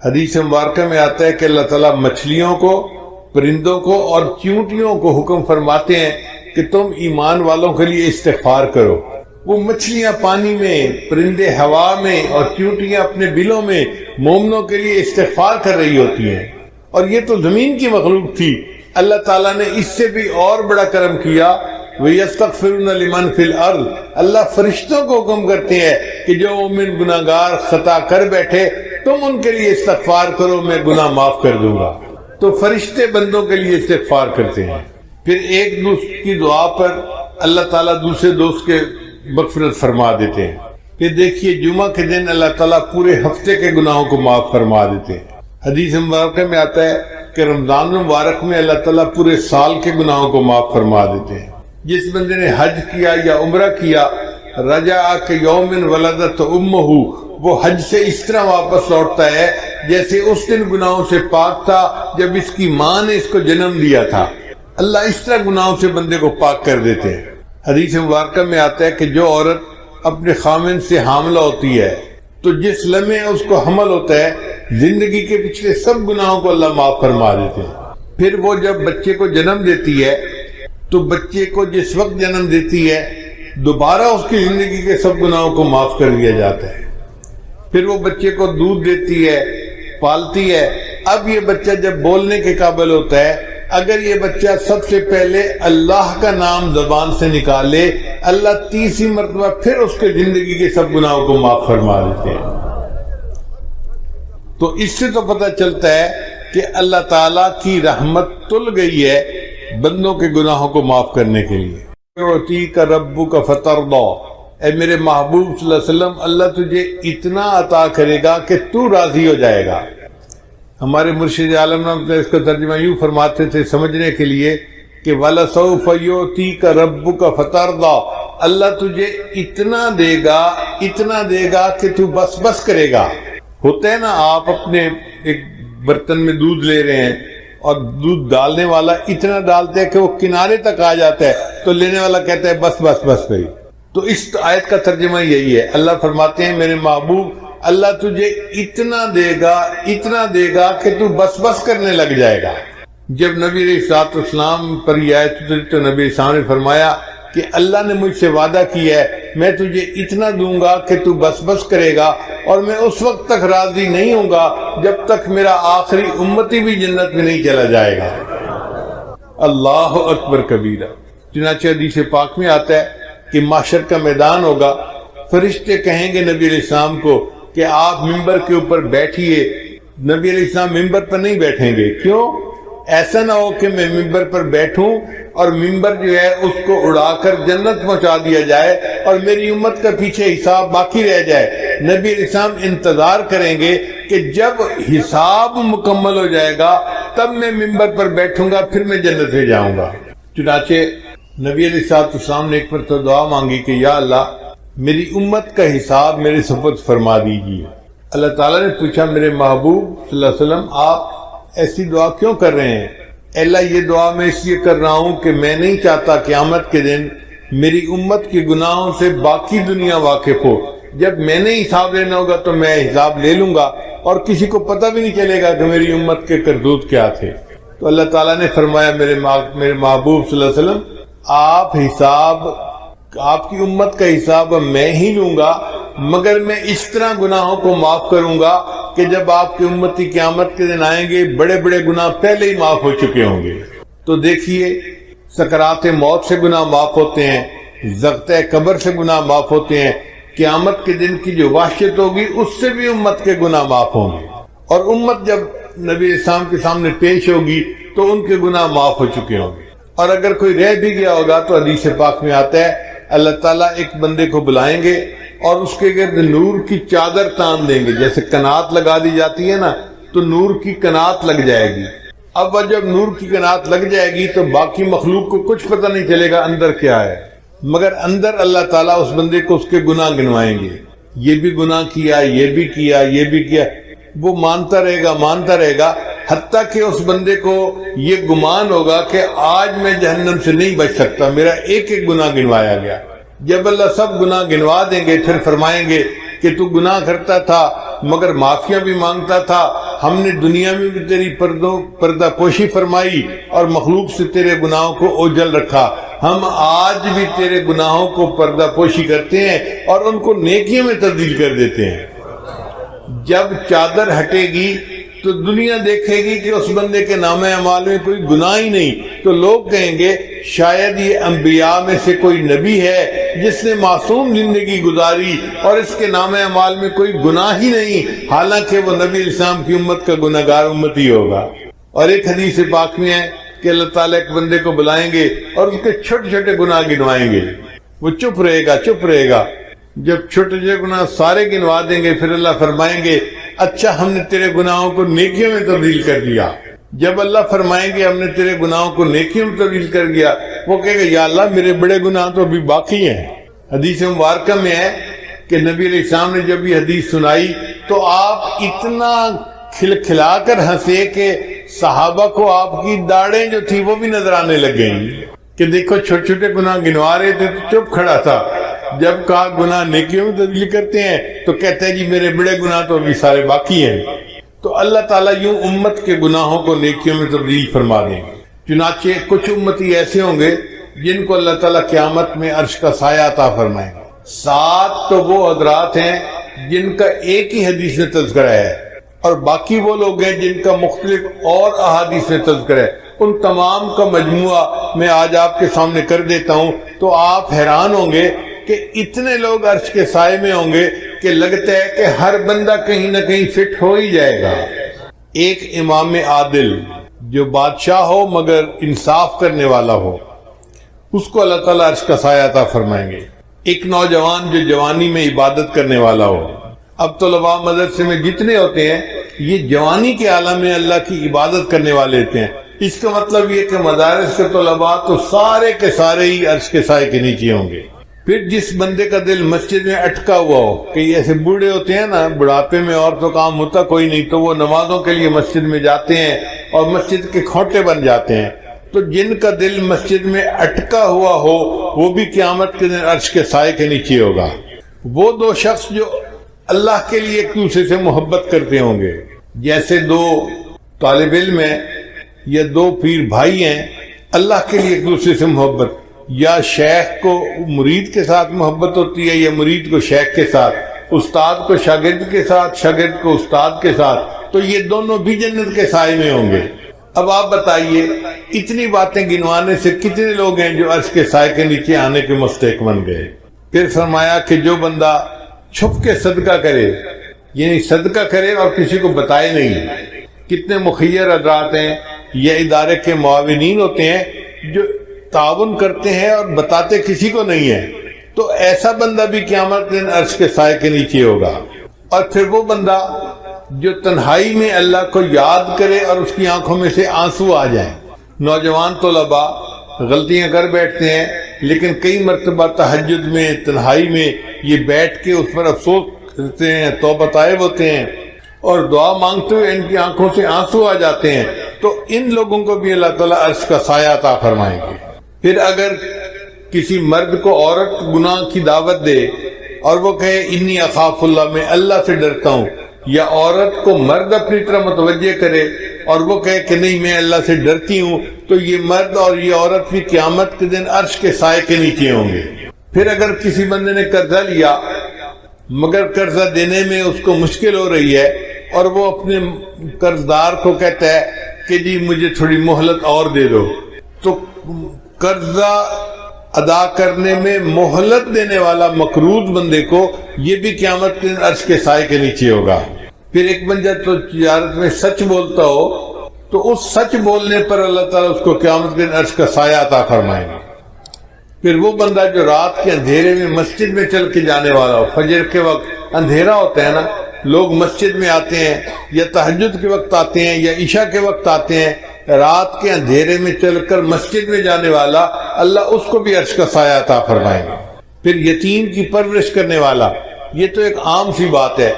حدیث مبارکہ میں آتا ہے کہ اللہ تعالیٰ مچھلیوں کو، پرندوں کو اور چیونٹیوں کو حکم فرماتے ہیں کہ تم ایمان والوں کے لیے استغفار کرو۔ وہ مچھلیاں پانی میں، پرندے ہوا میں اور چیونٹیاں اپنے بلوں میں مومنوں کے لیے استغفار کر رہی ہوتی ہیں، اور یہ تو زمین کی مخلوق تھی۔ اللہ تعالیٰ نے اس سے بھی اور بڑا کرم کیا، وَيَسْتَغْفِرُونَ لِمَنْ فِي الْأَرْضِ، اللہ فرشتوں کو حکم کرتے ہیں کہ جو مومن گناہگار خطا کر بیٹھے تم ان کے لیے استغفار کرو، میں گناہ معاف کر دوں گا۔ تو فرشتے بندوں کے لیے استغفار کرتے ہیں۔ پھر ایک دوسرے کی دعا پر اللہ تعالیٰ دوسرے دوست کے مغفرت فرما دیتے ہیں۔ پھر دیکھیے جمعہ کے دن اللہ تعالیٰ پورے ہفتے کے گناہوں کو معاف فرما دیتے ہیں۔ حدیث مبارکہ میں آتا ہے کہ رمضان مبارک میں اللہ تعالیٰ پورے سال کے گناہوں کو معاف فرما دیتے ہیں۔ جس بندے نے حج کیا یا عمرہ کیا، رجع کہ یوم ولدت امہ، وہ حج سے اس طرح واپس لوٹتا ہے جیسے اس دن گناہوں سے پاک تھا جب اس کی ماں نے اس کو جنم دیا تھا۔ اللہ اس طرح گناہوں سے بندے کو پاک کر دیتے ہیں۔ حدیث مبارکہ میں آتا ہے کہ جو عورت اپنے خامن سے حاملہ ہوتی ہے تو جس لمحے اس کو حمل ہوتا ہے، زندگی کے پچھلے سب گناہوں کو اللہ معاف فرما دیتے ہیں۔ پھر وہ جب بچے کو جنم دیتی ہے تو بچے کو جس وقت جنم دیتی ہے دوبارہ اس کی زندگی کے سب گناہوں کو معاف کر دیا جاتا ہے۔ پھر وہ بچے کو دودھ دیتی ہے، پالتی ہے۔ اب یہ بچہ جب بولنے کے قابل ہوتا ہے، اگر یہ بچہ سب سے پہلے اللہ کا نام زبان سے نکالے، اللہ تیسری مرتبہ پھر اس کے زندگی کے سب گناہوں کو معاف فرما دیتے ہیں۔ تو اس سے تو پتہ چلتا ہے کہ اللہ تعالیٰ کی رحمت تل گئی ہے بندوں کے گناہوں کو معاف کرنے کے لیے۔ یعطیک ربک فترضی، اے میرے محبوب صلی اللہ علیہ وسلم، اللہ تجھے اتنا عطا کرے گا کہ تو راضی ہو جائے گا۔ ہمارے مرشد عالم اس کا ترجمہ یوں فرماتے تھے سمجھنے کے لیے کہ وَلَسَوْفَ يُعْتِيكَ رَبُّكَ فَتَرْضَى، اللہ تجھے اتنا دے گا کہ تو بس بس کرے گا۔ ہوتا ہے نا، آپ اپنے ایک برتن میں دودھ لے رہے ہیں اور دودھ ڈالنے والا اتنا ڈالتا ہے کہ وہ کنارے تک آ جاتا ہے تو لینے والا کہتا ہے بس بس بس کری۔ تو اس آیت کا ترجمہ یہی ہے، اللہ فرماتے ہیں میرے محبوب، اللہ تجھے اتنا دے گا کہ تو بس بس کرنے لگ جائے گا۔ جب نبی علیہ السلام پر یہ آیت اتری تو نبی السلام نے فرمایا کہ اللہ نے مجھ سے وعدہ کیا ہے میں تجھے اتنا دوں گا کہ تو بس بس کرے گا، اور میں اس وقت تک راضی نہیں ہوں گا جب تک میرا آخری امتی بھی جنت میں نہیں چلا جائے گا۔ اللہ اکبر کبیرہ۔ چنانچہ حدیث پاک میں آتا ہے کہ محشر کا میدان ہوگا، فرشتے کہیں گے نبی علیہ السلام کو کہ آپ ممبر کے اوپر بیٹھیے۔ نبی علیہ السلام ممبر پر نہیں بیٹھیں گے۔ کیوں؟ ایسا نہ ہو کہ میں ممبر پر بیٹھوں اور ممبر جو ہے اس کو اڑا کر جنت پہنچا دیا جائے اور میری امت کا پیچھے حساب باقی رہ جائے۔ نبی علیہ السلام انتظار کریں گے کہ جب حساب مکمل ہو جائے گا تب میں ممبر پر بیٹھوں گا، پھر میں جنت میں جاؤں گا۔ چنانچہ نبی علیہ السلام نے ایک مرتبہ دعا مانگی کہ یا اللہ میری امت کا حساب میرے سپرد فرما دیجیے۔ اللہ تعالیٰ نے پوچھا میرے محبوب صلی اللہ علیہ وسلم آپ ایسی دعا کیوں کر رہے ہیں؟ اللہ یہ دعا میں اس لیے کر رہا ہوں کہ میں نہیں چاہتا قیامت کے دن میری امت کے گناہوں سے باقی دنیا واقف ہو۔ جب میں نے حساب لینا ہوگا تو میں حساب لے لوں گا اور کسی کو پتہ بھی نہیں چلے گا کہ میری امت کے کرتوت کیا تھے۔ تو اللہ تعالیٰ نے فرمایا میرے محبوب صلی اللہ علیہ وسلم آپ کی امت کا حساب میں ہی لوں گا، مگر میں اس طرح گناہوں کو معاف کروں گا کہ جب آپ کی امتی قیامت کے دن آئیں گے بڑے بڑے گناہ پہلے ہی معاف ہو چکے ہوں گے۔ تو دیکھیے سکرات موت سے گناہ معاف ہوتے ہیں، ضغطۂ قبر سے گناہ معاف ہوتے ہیں، قیامت کے دن کی جو وحشت ہوگی اس سے بھی امت کے گناہ معاف ہوں گے، اور امت جب نبی اسلام کے سامنے پیش ہوگی تو ان کے گناہ معاف ہو چکے ہوں گے۔ اور اگر کوئی رہ بھی گیا ہوگا تو حدیث پاک میں آتا ہے اللہ تعالیٰ ایک بندے کو بلائیں گے اور اس کے گرد نور کی چادر تان دیں گے، جیسے کنات لگا دی جاتی ہے نا، تو نور کی کنات لگ جائے گی۔ اب جب نور کی کنات لگ جائے گی تو باقی مخلوق کو کچھ پتہ نہیں چلے گا اندر کیا ہے، مگر اندر اللہ تعالیٰ اس بندے کو اس کے گناہ گنوائیں گے، یہ بھی گناہ کیا، یہ بھی کیا، یہ بھی کیا۔ وہ مانتا رہے گا حتیٰ کہ اس بندے کو یہ گمان ہوگا کہ آج میں جہنم سے نہیں بچ سکتا، میرا ایک ایک گناہ گنوایا گیا۔ جب اللہ سب گناہ گنوا دیں گے پھر فرمائیں گے کہ تو گناہ کرتا تھا مگر معافیاں بھی مانگتا تھا، ہم نے دنیا میں بھی تیری پردہ پوشی فرمائی اور مخلوق سے تیرے گناہوں کو اوجھل رکھا. ہم آج بھی تیرے گناہوں کو پردہ پوشی کرتے ہیں اور ان کو نیکیوں میں تبدیل کر دیتے ہیں. جب چادر ہٹے گی تو دنیا دیکھے گی کہ اس بندے کے نام اعمال میں کوئی گناہ ہی نہیں, تو لوگ کہیں گے شاید یہ انبیاء میں سے کوئی نبی ہے جس نے معصوم زندگی گزاری اور اس کے نام اعمال میں کوئی گناہ ہی نہیں, حالانکہ وہ نبی اسلام کی امت کا گناہگار امتی ہوگا. اور ایک حدیث پاک میں ہے کہ اللہ تعالیٰ ایک بندے کو بلائیں گے اور اس کے چھوٹے چھوٹے گناہ گنوائیں گے, وہ چپ رہے گا. جب چھوٹے چھوٹے گناہ سارے گنوا دیں گے پھر اللہ فرمائیں گے اچھا ہم نے تیرے گناہوں کو نیکیوں میں تبدیل کر دیا. جب اللہ فرمائیں گے ہم نے تیرے گناہوں کو نیکیوں میں تبدیل کر دیا, وہ کہے گا یا اللہ میرے بڑے گناہ تو ابھی باقی ہیں. حدیث مبارکہ میں ہے کہ نبی علیہ السلام نے جب یہ حدیث سنائی تو آپ اتنا کھلکھلا کر ہنسے کہ صحابہ کو آپ کی داڑیں جو تھی وہ بھی نظر آنے لگ گئیں کہ دیکھو چھوٹے چھوٹے گناہ گنوا رہے تھے تو چپ کھڑا تھا, جب کہا گناہ نیکیوں میں تبدیل کرتے ہیں تو کہتے ہیں جی میرے بڑے گناہ تو ابھی سارے باقی ہیں. تو اللہ تعالیٰ یوں امت کے گناہوں کو نیکیوں میں تبدیل فرما دیں گے. چنانچہ کچھ امتی ایسے ہوں گے جن کو اللہ تعالیٰ قیامت میں عرش کا سایہ عطا فرمائیں گے. 7 تو وہ حضرات ہیں جن کا ایک ہی حدیث میں تذکرہ ہے اور باقی وہ لوگ ہیں جن کا مختلف اور احادیث میں تذکرہ ہے. ان تمام کا مجموعہ میں آج آپ کے سامنے کر دیتا ہوں تو آپ حیران ہوں گے کہ اتنے لوگ عرش کے سائے میں ہوں گے کہ لگتا ہے کہ ہر بندہ کہیں نہ کہیں فٹ ہو ہی جائے گا. ایک امام عادل جو بادشاہ ہو مگر انصاف کرنے والا ہو, اس کو اللہ تعالیٰ عرش کا سایہ عطا فرمائیں گے. ایک نوجوان جو جوانی میں عبادت کرنے والا ہو. اب طلباء مدرسے میں جتنے ہوتے ہیں یہ جوانی کے عالم میں اللہ کی عبادت کرنے والے ہوتے ہیں. اس کا مطلب یہ کہ مدارس کے طلباء تو سارے کے سارے ہی عرش کے سائے کے نیچے ہوں گے. پھر جس بندے کا دل مسجد میں اٹکا ہوا ہو, کہ ایسے بوڑھے ہوتے ہیں نا, بڑھاپے میں اور تو کام ہوتا کوئی نہیں, تو وہ نمازوں کے لیے مسجد میں جاتے ہیں اور مسجد کے کھوٹے بن جاتے ہیں. تو جن کا دل مسجد میں اٹکا ہوا ہو وہ بھی قیامت کے دن عرش کے سائے کے نیچے ہوگا. وہ 2 شخص جو اللہ کے لیے ایک دوسرے سے محبت کرتے ہوں گے, جیسے 2 طالب علم ہیں یا 2 پیر بھائی ہیں, اللہ کے لیے ایک دوسرے سے محبت, یا شیخ کو مرید کے ساتھ محبت ہوتی ہے یا مرید کو شیخ کے ساتھ, استاد کو شاگرد کے ساتھ, شاگرد کو استاد کے ساتھ, تو یہ دونوں بھی جنت کے سائے میں ہوں گے. اب آپ بتائیے اتنی باتیں گنوانے سے کتنے لوگ ہیں جو عرش کے سائے کے نیچے آنے کے مستحق بن گئے. پھر فرمایا کہ جو بندہ چھپ کے صدقہ کرے, یعنی صدقہ کرے اور کسی کو بتائے نہیں. کتنے مخیر حضرات ہیں یا ادارے کے معاونین ہوتے ہیں جو تعاون کرتے ہیں اور بتاتے کسی کو نہیں ہے, تو ایسا بندہ بھی قیامت دن عرش کے سائے کے نیچے ہوگا. اور پھر وہ بندہ جو تنہائی میں اللہ کو یاد کرے اور اس کی آنکھوں میں سے آنسو آ جائیں. نوجوان طلباء غلطیاں کر بیٹھتے ہیں لیکن کئی مرتبہ تہجد میں تنہائی میں یہ بیٹھ کے اس پر افسوس کرتے ہیں, توبہ طائب ہوتے ہیں اور دعا مانگتے ہوئے ان کی آنکھوں سے آنسو آ جاتے ہیں. تو ان لوگوں کو بھی اللہ تعالیٰ عرش کا سایہ عطا فرمائیں گے. پھر اگر کسی مرد کو عورت گناہ کی دعوت دے اور وہ کہے انی اخاف اللہ, میں اللہ سے ڈرتا ہوں, یا عورت کو مرد اپنی طرح متوجہ کرے اور وہ کہے کہ نہیں میں اللہ سے ڈرتی ہوں, تو یہ مرد اور یہ عورت بھی قیامت کے دن عرش کے سائے کے نیچے ہوں گے. پھر اگر کسی بندے نے قرضہ لیا مگر قرضہ دینے میں اس کو مشکل ہو رہی ہے اور وہ اپنے قرضدار کو کہتا ہے کہ جی مجھے تھوڑی مہلت اور دے دو, تو قرضہ ادا کرنے میں مہلت دینے والا مقروض بندے کو یہ بھی قیامت کے دن عرش کے سائے کے نیچے ہوگا. پھر ایک بندہ تو تجارت میں سچ بولتا ہو تو اس سچ بولنے پر اللہ تعالیٰ اس کو قیامت کے دن عرش کا سایہ عطا فرمائیں گے. پھر وہ بندہ جو رات کے اندھیرے میں مسجد میں چل کے جانے والا ہو, فجر کے وقت اندھیرا ہوتا ہے نا, لوگ مسجد میں آتے ہیں یا تہجد کے وقت آتے ہیں یا عشاء کے وقت آتے ہیں, رات کے اندھیرے میں چل کر مسجد میں جانے والا اللہ اس کو بھی عرش کا سایہ عطا فرمائیں گے. پھر یتیم کی پرورش کرنے والا, یہ تو ایک عام سی بات ہے,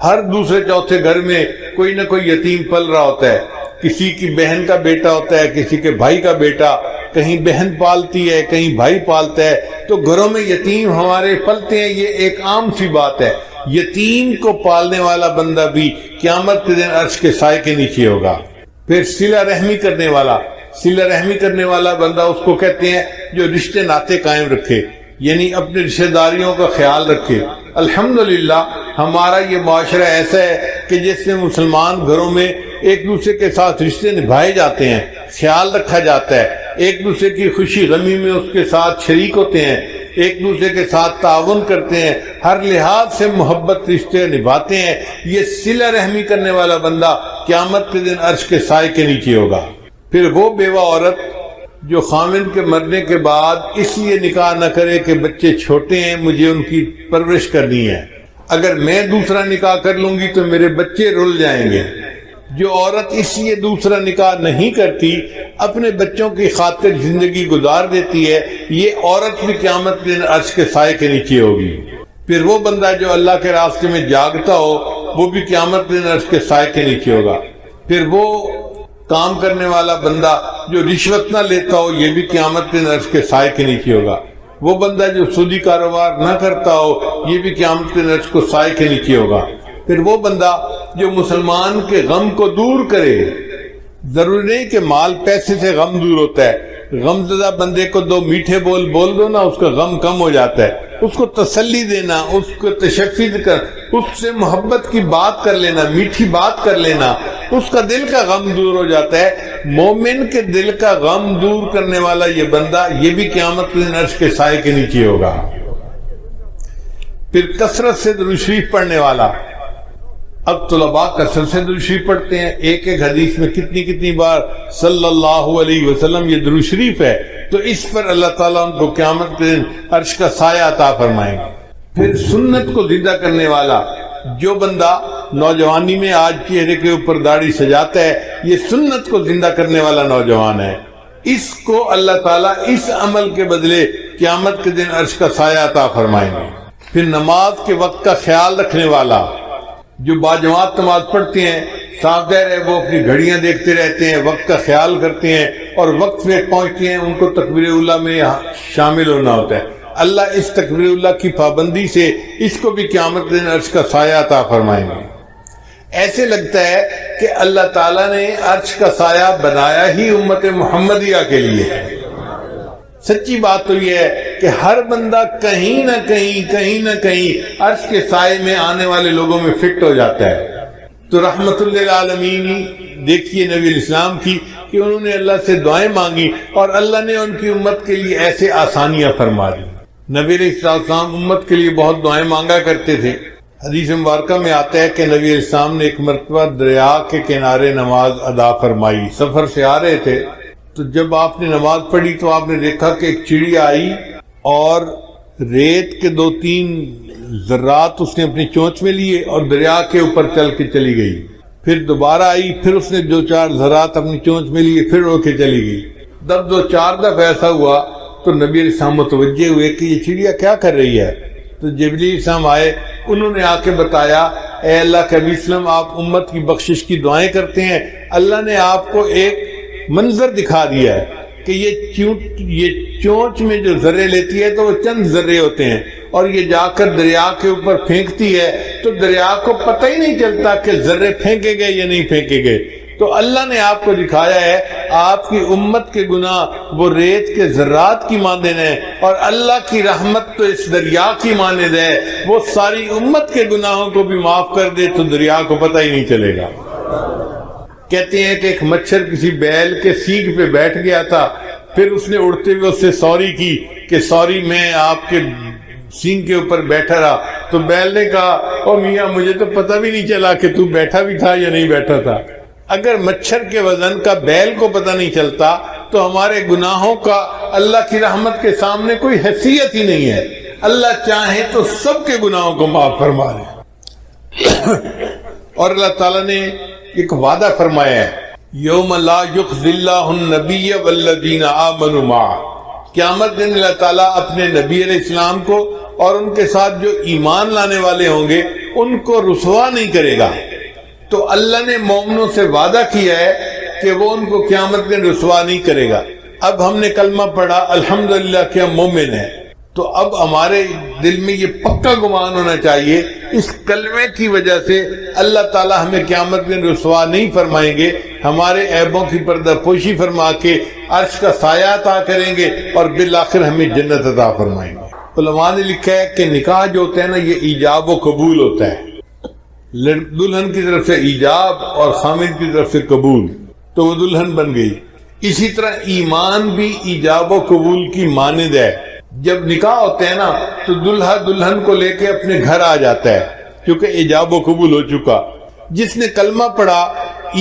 ہر دوسرے چوتھے گھر میں کوئی نہ کوئی یتیم پل رہا ہوتا ہے. کسی کی بہن کا بیٹا ہوتا ہے, کسی کے بھائی کا بیٹا, کہیں بہن پالتی ہے کہیں بھائی پالتا ہے, تو گھروں میں یتیم ہمارے پلتے ہیں, یہ ایک عام سی بات ہے. یتیم کو پالنے والا بندہ بھی قیامت کے دن عرش کے سائے کے نیچے ہوگا۔ پھر صلہ رحمی کرنے والا بندہ اس کو کہتے ہیں جو رشتے ناطے قائم رکھے، یعنی اپنے رشتہ داریوں کا خیال رکھے۔ الحمدللہ ہمارا یہ معاشرہ ایسا ہے کہ جس میں مسلمان گھروں میں ایک دوسرے کے ساتھ رشتے نبھائے جاتے ہیں، خیال رکھا جاتا ہے، ایک دوسرے کی خوشی غمی میں اس کے ساتھ شریک ہوتے ہیں، ایک دوسرے کے ساتھ تعاون کرتے ہیں، ہر لحاظ سے محبت رشتے نبھاتے ہیں۔ یہ صلہ رحمی کرنے والا بندہ قیامت کے دن عرش کے سائے کے نیچے ہوگا۔ پھر وہ بیوہ عورت جو خاوند کے مرنے کے بعد اس لیے نکاح نہ کرے کہ بچے چھوٹے ہیں، مجھے ان کی پرورش کرنی ہے، اگر میں دوسرا نکاح کر لوں گی تو میرے بچے رل جائیں گے۔ جو عورت اس لیے دوسرا نکاح نہیں کرتی، اپنے بچوں کی خاطر زندگی گزار دیتی ہے، یہ عورت بھی قیامت کے دن عرش کے سائے کے نیچے ہوگی۔ پھر وہ بندہ جو اللہ کے راستے میں جاگتا ہو، وہ بھی قیامت کے دن عرش کے سائے کے نیچے ہوگا۔ پھر وہ کام کرنے والا بندہ جو رشوت نہ لیتا ہو، یہ بھی قیامت کے دن عرش کے سائے کے نیچے ہوگا۔ وہ بندہ جو سودی کاروبار نہ کرتا ہو، یہ بھی قیامت کے دن عرش کے سائے کے نیچے ہوگا۔ پھر وہ بندہ جو مسلمان کے غم کو دور کرے، ضروری نہیں کہ مال پیسے سے غم دور ہوتا ہے، غم زدہ بندے کو دو میٹھے بول دو نا، اس کا غم کم ہو جاتا ہے۔ اس کو تسلی دینا، اس کو تشفی کر، اس سے محبت کی بات کر لینا، میٹھی بات کر لینا، اس کا دل کا غم دور ہو جاتا ہے۔ مومن کے دل کا غم دور کرنے والا یہ بندہ، یہ بھی قیامت کے دن عرش کے سائے کے نیچے ہوگا۔ پھر کثرت سے درود شریف پڑھنے والا، اب طلباء کثرت سے درود شریف پڑھتے ہیں، ایک حدیث میں کتنی بار صلی اللہ علیہ وسلم یہ درود شریف ہے، تو اس پر اللہ تعالیٰ ان کو قیامت کے دن عرش کا سایہ عطا فرمائیں گے۔ پھر سنت کو زندہ کرنے والا جو بندہ نوجوانی میں آج چہرے کے اوپر داڑھی سجاتا ہے، یہ سنت کو زندہ کرنے والا نوجوان ہے، اس کو اللہ تعالیٰ اس عمل کے بدلے قیامت کے دن عرش کا سایہ عطا فرمائیں گے۔ پھر نماز کے وقت کا خیال رکھنے والا جو باجماعت نماز پڑھتے ہیں، صاف ظاہر ہے وہ اپنی گھڑیاں دیکھتے رہتے ہیں، وقت کا خیال کرتے ہیں اور وقت پہ پہنچتے ہیں، ان کو تکبیر اولیٰ میں شامل ہونا ہوتا ہے۔ اللہ اس تکبیر اولیٰ کی پابندی سے اس کو بھی قیامت کے دن عرش کا سایہ عطا فرمائیں گے۔ ایسے لگتا ہے کہ اللہ تعالیٰ نے عرش کا سایہ بنایا ہی امت محمدیہ کے لیے ہے۔ سچی بات تو یہ ہے کہ ہر بندہ کہیں نہ کہیں عرش کے سائے میں آنے والے لوگوں میں فٹ ہو جاتا ہے۔ تو رحمت للعالمین دیکھیے نبی الاسلام کی کہ انہوں نے اللہ سے دعائیں مانگی اور اللہ نے ان کی امت کے لیے ایسے آسانیاں فرما دی۔ نبی علیہ السلام امت کے لیے بہت دعائیں مانگا کرتے تھے۔ حدیث مبارکہ میں آتا ہے کہ نبی علیہ السلام نے ایک مرتبہ دریا کے کنارے نماز ادا فرمائی، سفر سے آ رہے تھے، تو جب آپ نے نماز پڑھی تو آپ نے دیکھا کہ ایک چڑیا آئی اور ریت کے 2-3 ذرات اس نے اپنی چونچ میں لیے اور دریا کے اوپر چل کے چلی گئی۔ پھر دوبارہ آئی، پھر اس نے 2-4 ذرات اپنی چونچ میں لیے، پھر اڑ کے چلی گئی۔ جب 2-4 دفعہ ایسا ہوا تو نبی علیہ السلام متوجہ ہوئے کہ یہ چڑیا کیا کر رہی ہے۔ تو جبریل السلام آئے، انہوں نے آ کے بتایا، اے اللہ کے نبی وسلم، آپ امت کی بخشش کی دعائیں کرتے ہیں، اللہ نے آپ کو ایک منظر دکھا دیا ہے کہ یہ چونچ میں جو ذرے لیتی ہے تو وہ چند ذرے ہوتے ہیں، اور یہ جا کر دریا کے اوپر پھینکتی ہے تو دریا کو پتہ ہی نہیں چلتا کہ ذرے پھینکے گئے یا نہیں پھینکے گئے۔ تو اللہ نے آپ کو دکھایا ہے آپ کی امت کے گناہ وہ ریت کے ذرات کی مانند ہیں، اور اللہ کی رحمت تو اس دریا کی مانند ہے، وہ ساری امت کے گناہوں کو بھی معاف کر دے تو دریا کو پتہ ہی نہیں چلے گا۔ کہتے ہیں کہ ایک مچھر کسی بیل کے سینگ پہ بیٹھ گیا تھا، پھر اس نے اڑتے ہوئے اس سے سوری کی کہ سوری میں آپ کے سینگ کے اوپر بیٹھا رہا، تو بیل نے کہا او میاں مجھے تو پتہ بھی نہیں چلا کہ تو بیٹھا بھی تھا یا نہیں بیٹھا تھا۔ اگر مچھر کے وزن کا بیل کو پتہ نہیں چلتا تو ہمارے گناہوں کا اللہ کی رحمت کے سامنے کوئی حیثیت ہی نہیں ہے۔ اللہ چاہے تو سب کے گناہوں کو معاف فرما دے۔ اور اللہ تعالیٰ نے ایک وعدہ فرمایا ہے، یوم لا یخزی اللہ النبی والذین آمنوا معہ، قیامت دن اللہ تعالیٰ اپنے نبی علیہ السلام کو اور ان کے ساتھ جو ایمان لانے والے ہوں گے ان کو رسوا نہیں کرے گا۔ تو اللہ نے مومنوں سے وعدہ کیا ہے کہ وہ ان کو قیامت دن رسوا نہیں کرے گا۔ اب ہم نے کلمہ پڑھا الحمدللہ کہ ہم مومن ہیں، تو اب ہمارے دل میں یہ پکا گمان ہونا چاہیے اس کلمے کی وجہ سے اللہ تعالیٰ ہمیں قیامت میں رسوا نہیں فرمائیں گے، ہمارے عیبوں کی پردہ پوشی فرما کے عرش کا سایہ عطا کریں گے اور بالآخر ہمیں جنت عطا فرمائیں گے۔ علماء نے لکھا ہے کہ نکاح جو ہوتا ہے نا یہ ایجاب و قبول ہوتا ہے، دلہن کی طرف سے ایجاب اور خامد کی طرف سے قبول، تو وہ دلہن بن گئی۔ اسی طرح ایمان بھی ایجاب و قبول کی مانند ہے، جب نکاح ہوتے ہیں نا تو دلہا دلہن کو لے کے اپنے گھر آ جاتا ہے کیونکہ ایجاب و قبول ہو چکا۔ جس نے کلمہ پڑھا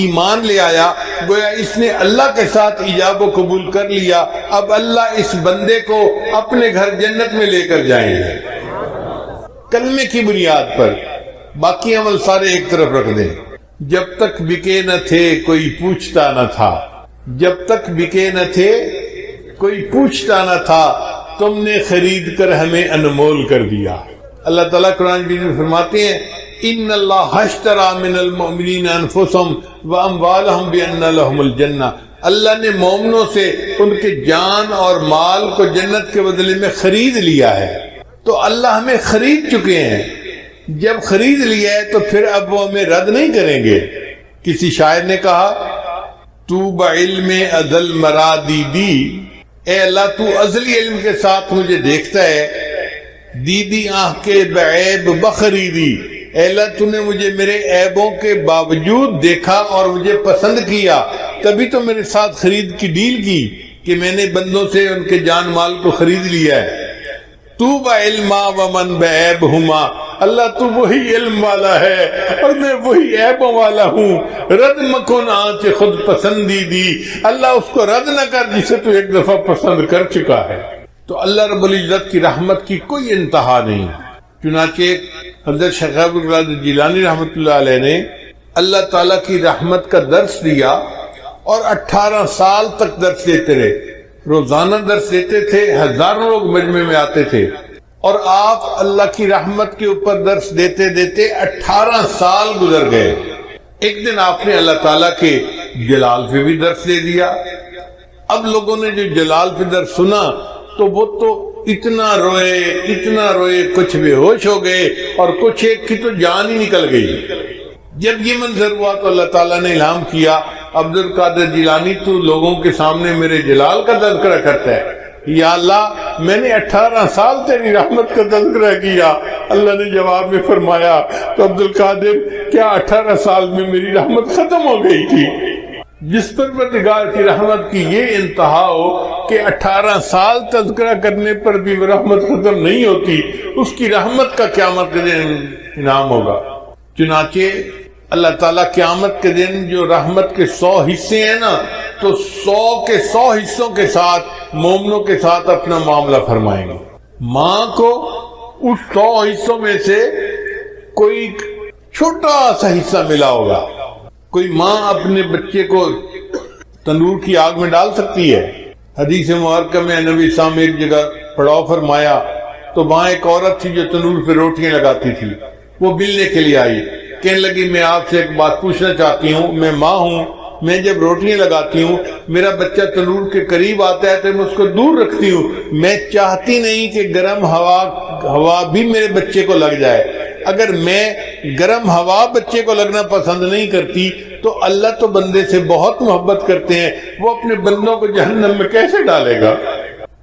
ایمان لے آیا گویا اس نے اللہ کے ساتھ ایجاب و قبول کر لیا، اب اللہ اس بندے کو اپنے گھر جنت میں لے کر جائیں گے کلمے کی بنیاد پر۔ باقی عمل سارے ایک طرف رکھ دیں۔ جب تک بکے نہ تھے کوئی پوچھتا نہ تھا، جب تک بکے نہ تھے کوئی پوچھتا نہ تھا، تم نے خرید کر ہمیں انمول کر دیا۔ اللہ تعالیٰ قرآن میں فرماتے ہیں ان اللہ اشتری من المؤمنین انفسهم واموالهم بان لهم الجنہ، اللہ نے مومنوں سے ان کے جان اور مال کو جنت کے بدلے میں خرید لیا ہے۔ تو اللہ ہمیں خرید چکے ہیں، جب خرید لیا ہے تو پھر اب وہ ہمیں رد نہیں کریں گے۔ کسی شاعر نے کہا تو بعلم ازل مرادی دی، اے اللہ تو ازلی علم کے ساتھ مجھے دیکھتا ہے، دیدی آنکھ کے بعیب بخریدی، اے اللہ تو نے مجھے میرے عیبوں کے باوجود دیکھا اور مجھے پسند کیا، تبھی تو میرے ساتھ خرید کی ڈیل کی کہ میں نے بندوں سے ان کے جان مال کو خرید لیا ہے۔ تو بعلما ومن بعیب ہما، اللہ تو وہی علم والا ہے اور میں وہی عیبوں والا ہوں، رد مکن آنچ خود پسندی دی، اللہ اس کو رد نہ کر جسے تو ایک دفعہ پسند کر چکا ہے۔ تو اللہ رب العزت کی رحمت کی کوئی انتہا نہیں۔ چنانچہ حضرت شیخ عبدالقادر جیلانی رحمۃ اللہ علیہ نے اللہ تعالیٰ کی رحمت کا درس دیا اور 18 سال تک درس دیتے رہے، روزانہ درس دیتے تھے، ہزاروں لوگ مجمع میں آتے تھے، اور آپ اللہ کی رحمت کے اوپر درس دیتے دیتے 18 سال گزر گئے۔ ایک دن آپ نے اللہ تعالیٰ کے جلال پہ بھی درس دے دیا۔ اب لوگوں نے جو جلال پہ درس سنا تو وہ تو اتنا روئے کچھ بے ہوش ہو گئے اور کچھ ایک کی تو جان ہی نکل گئی۔ جب یہ منظر ہوا تو اللہ تعالیٰ نے الہام کیا عبدالقادر جیلانی تو لوگوں کے سامنے میرے جلال کا تذکرہ کرتا ہے، یا اللہ میں نے 18 سال تیری رحمت کا تذکرہ کیا۔ اللہ نے جواب میں فرمایا تو عبدالقادر کیا 18 سال میں میری رحمت ختم ہو گئی تھی؟ جس پروردگار کی رحمت کی یہ انتہا ہو کہ 18 سال تذکرہ کرنے پر بھی وہ رحمت ختم نہیں ہوتی، اس کی رحمت کا قیامت کے دن انعام ہوگا۔ چنانچہ اللہ تعالیٰ قیامت کے دن جو رحمت کے 100 حصے ہیں نا تو 100 کے 100 حصوں کے ساتھ مومنوں کے ساتھ اپنا معاملہ فرمائیں گے۔ ماں کو اس 100 حصوں میں سے کوئی چھوٹا سا حصہ ملا ہوگا۔ کوئی ماں اپنے بچے کو تندور کی آگ میں ڈال سکتی ہے؟ حدیث مبارکہ میں نبی اسلام ایک جگہ پڑاؤ فرمایا تو وہاں ایک عورت تھی جو تندور پہ روٹیاں لگاتی تھی، وہ ملنے کے لیے آئی، کہنے لگی میں آپ سے ایک بات پوچھنا چاہتی ہوں، میں ماں ہوں، میں جب روٹیاں لگاتی ہوں میرا بچہ تنور کے قریب آتا ہے تو میں اس کو دور رکھتی ہوں، میں چاہتی نہیں کہ گرم ہوا بھی میرے بچے کو لگ جائے۔ اگر میں گرم ہوا بچے کو لگنا پسند نہیں کرتی تو اللہ تو بندے سے بہت محبت کرتے ہیں، وہ اپنے بندوں کو جہنم میں کیسے ڈالے گا؟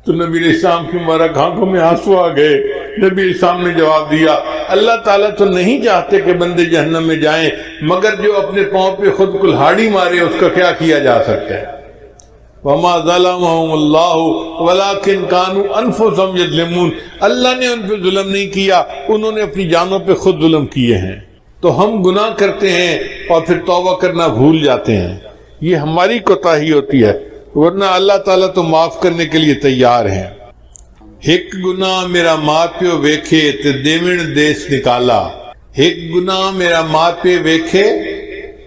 تو نبی علیہ السلام کی مبارک آنکھوں میں آنسو آ گئے۔ نبی علیہ السلام نے جواب دیا اللہ تعالیٰ تو نہیں چاہتے کہ بندے جہنم میں جائیں، مگر جو اپنے پاؤں پہ خود کلہاڑی مارے اس کا کیا کیا جا سکتا ہے؟ وَمَا ظَلَمَهُمُ اللَّهُ وَلَكِنْ كَانُوا أَنفُسَهُمْ يَظْلِمُونَ، اللہ نے ان پہ ظلم نہیں کیا، انہوں نے اپنی جانوں پہ خود ظلم کیے ہیں۔ تو ہم گناہ کرتے ہیں اور پھر توبہ کرنا بھول جاتے ہیں، یہ ہماری کوتاہی ہوتی ہے، ورنہ اللہ تعالیٰ تو معاف کرنے کے لیے تیار ہیں۔ ایک گناہ میرا ماں پیو ویکھے تے دیوݨ دیس نکالا، ایک گناہ میرا ماں پیو ویکھے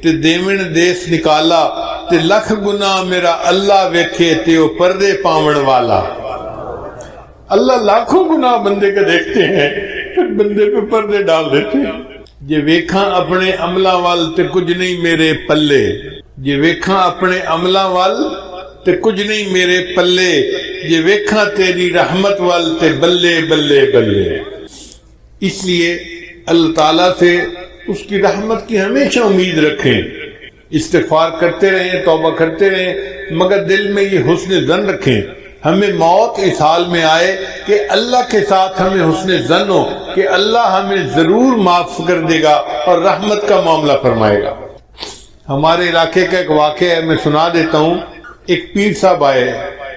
تے دیوݨ دیس نکالا، تے لکھ گناہ میرا اللہ ویکھے تے او پردے پاون والا۔ اللہ لاکھوں گناہ بندے کے دیکھتے ہیں پھر بندے پہ پردے ڈال دیتے ہیں۔ جے ویکھاں اپنے عملاں وال تے کچھ نہیں میرے پلے، جے ویکھاں اپنے عملاں وال تے کچھ نہیں میرے پلے، یہ ویکھاں تیری رحمت وال تے بلے بلے بلے۔ اس لیے اللہ تعالیٰ سے اس کی رحمت کی ہمیشہ امید رکھیں، استغفار کرتے رہیں، توبہ کرتے رہیں، مگر دل میں یہ حسن ظن رکھیں، ہمیں موت اس حال میں آئے کہ اللہ کے ساتھ ہمیں حسن ظن ہو کہ اللہ ہمیں ضرور معاف کر دے گا اور رحمت کا معاملہ فرمائے گا۔ ہمارے علاقے کا ایک واقعہ ہے، میں سنا دیتا ہوں۔ ایک پیر صاحب آئے،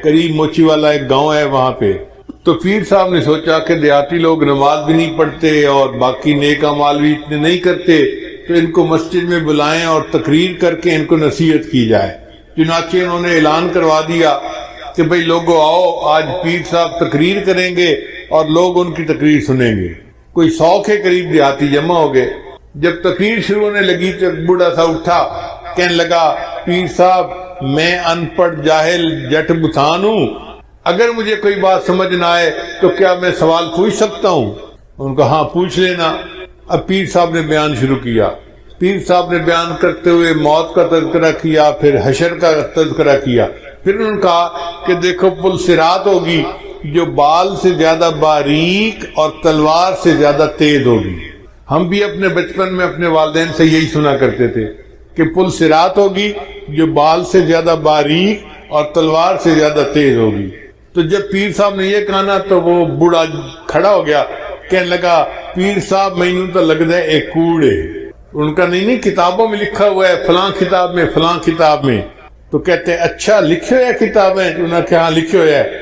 قریب موچی والا ایک گاؤں ہے وہاں پہ، تو پیر صاحب نے سوچا کہ دیہاتی لوگ نماز بھی نہیں پڑھتے اور باقی نیک اعمال بھی اتنے نہیں کرتے، تو ان کو مسجد میں بلائیں اور تقریر کر کے ان کو نصیحت کی جائے۔ چنانچہ انہوں نے اعلان کروا دیا کہ بھئی لوگوں آؤ، آج پیر صاحب تقریر کریں گے اور لوگ ان کی تقریر سنیں گے۔ کوئی 100 کے قریب دیہاتی جمع ہو گئے۔ جب تقریر شروع ہونے لگی تو ایک بوڑھا سا اٹھا، کہنے لگا پیر صاحب میں ان پڑھ جاہل جٹ بتان ہوں، اگر مجھے کوئی بات سمجھ نہ آئے تو کیا میں سوال پوچھ سکتا ہوں؟ ان کو ہاں پوچھ لینا۔ اب پیر صاحب نے بیان شروع کیا۔ پیر صاحب نے بیان کرتے ہوئے موت کا تذکرہ کیا، پھر حشر کا تذکرہ کیا، پھر انہوں نے کہا کہ دیکھو پل صراط ہوگی جو بال سے زیادہ باریک اور تلوار سے زیادہ تیز ہوگی۔ ہم بھی اپنے بچپن میں اپنے والدین سے یہی سنا کرتے تھے کہ پل صراط ہوگی جو بال سے زیادہ باریک اور تلوار سے زیادہ تیز ہوگی۔ تو جب پیر صاحب نے یہ کہا نا تو وہ بوڑھا کھڑا ہو گیا، کہنے لگا پیر صاحب مینوں تو لگتا ہے ایک کوڑ ہے۔ ان کا نہیں کتابوں میں لکھا ہوا ہے، فلاں کتاب میں فلاں کتاب میں۔ تو کہتے ہیں اچھا لکھے ہوئے کتابیں؟ انہوں نے کہا ہاں لکھے ہوئے ہے۔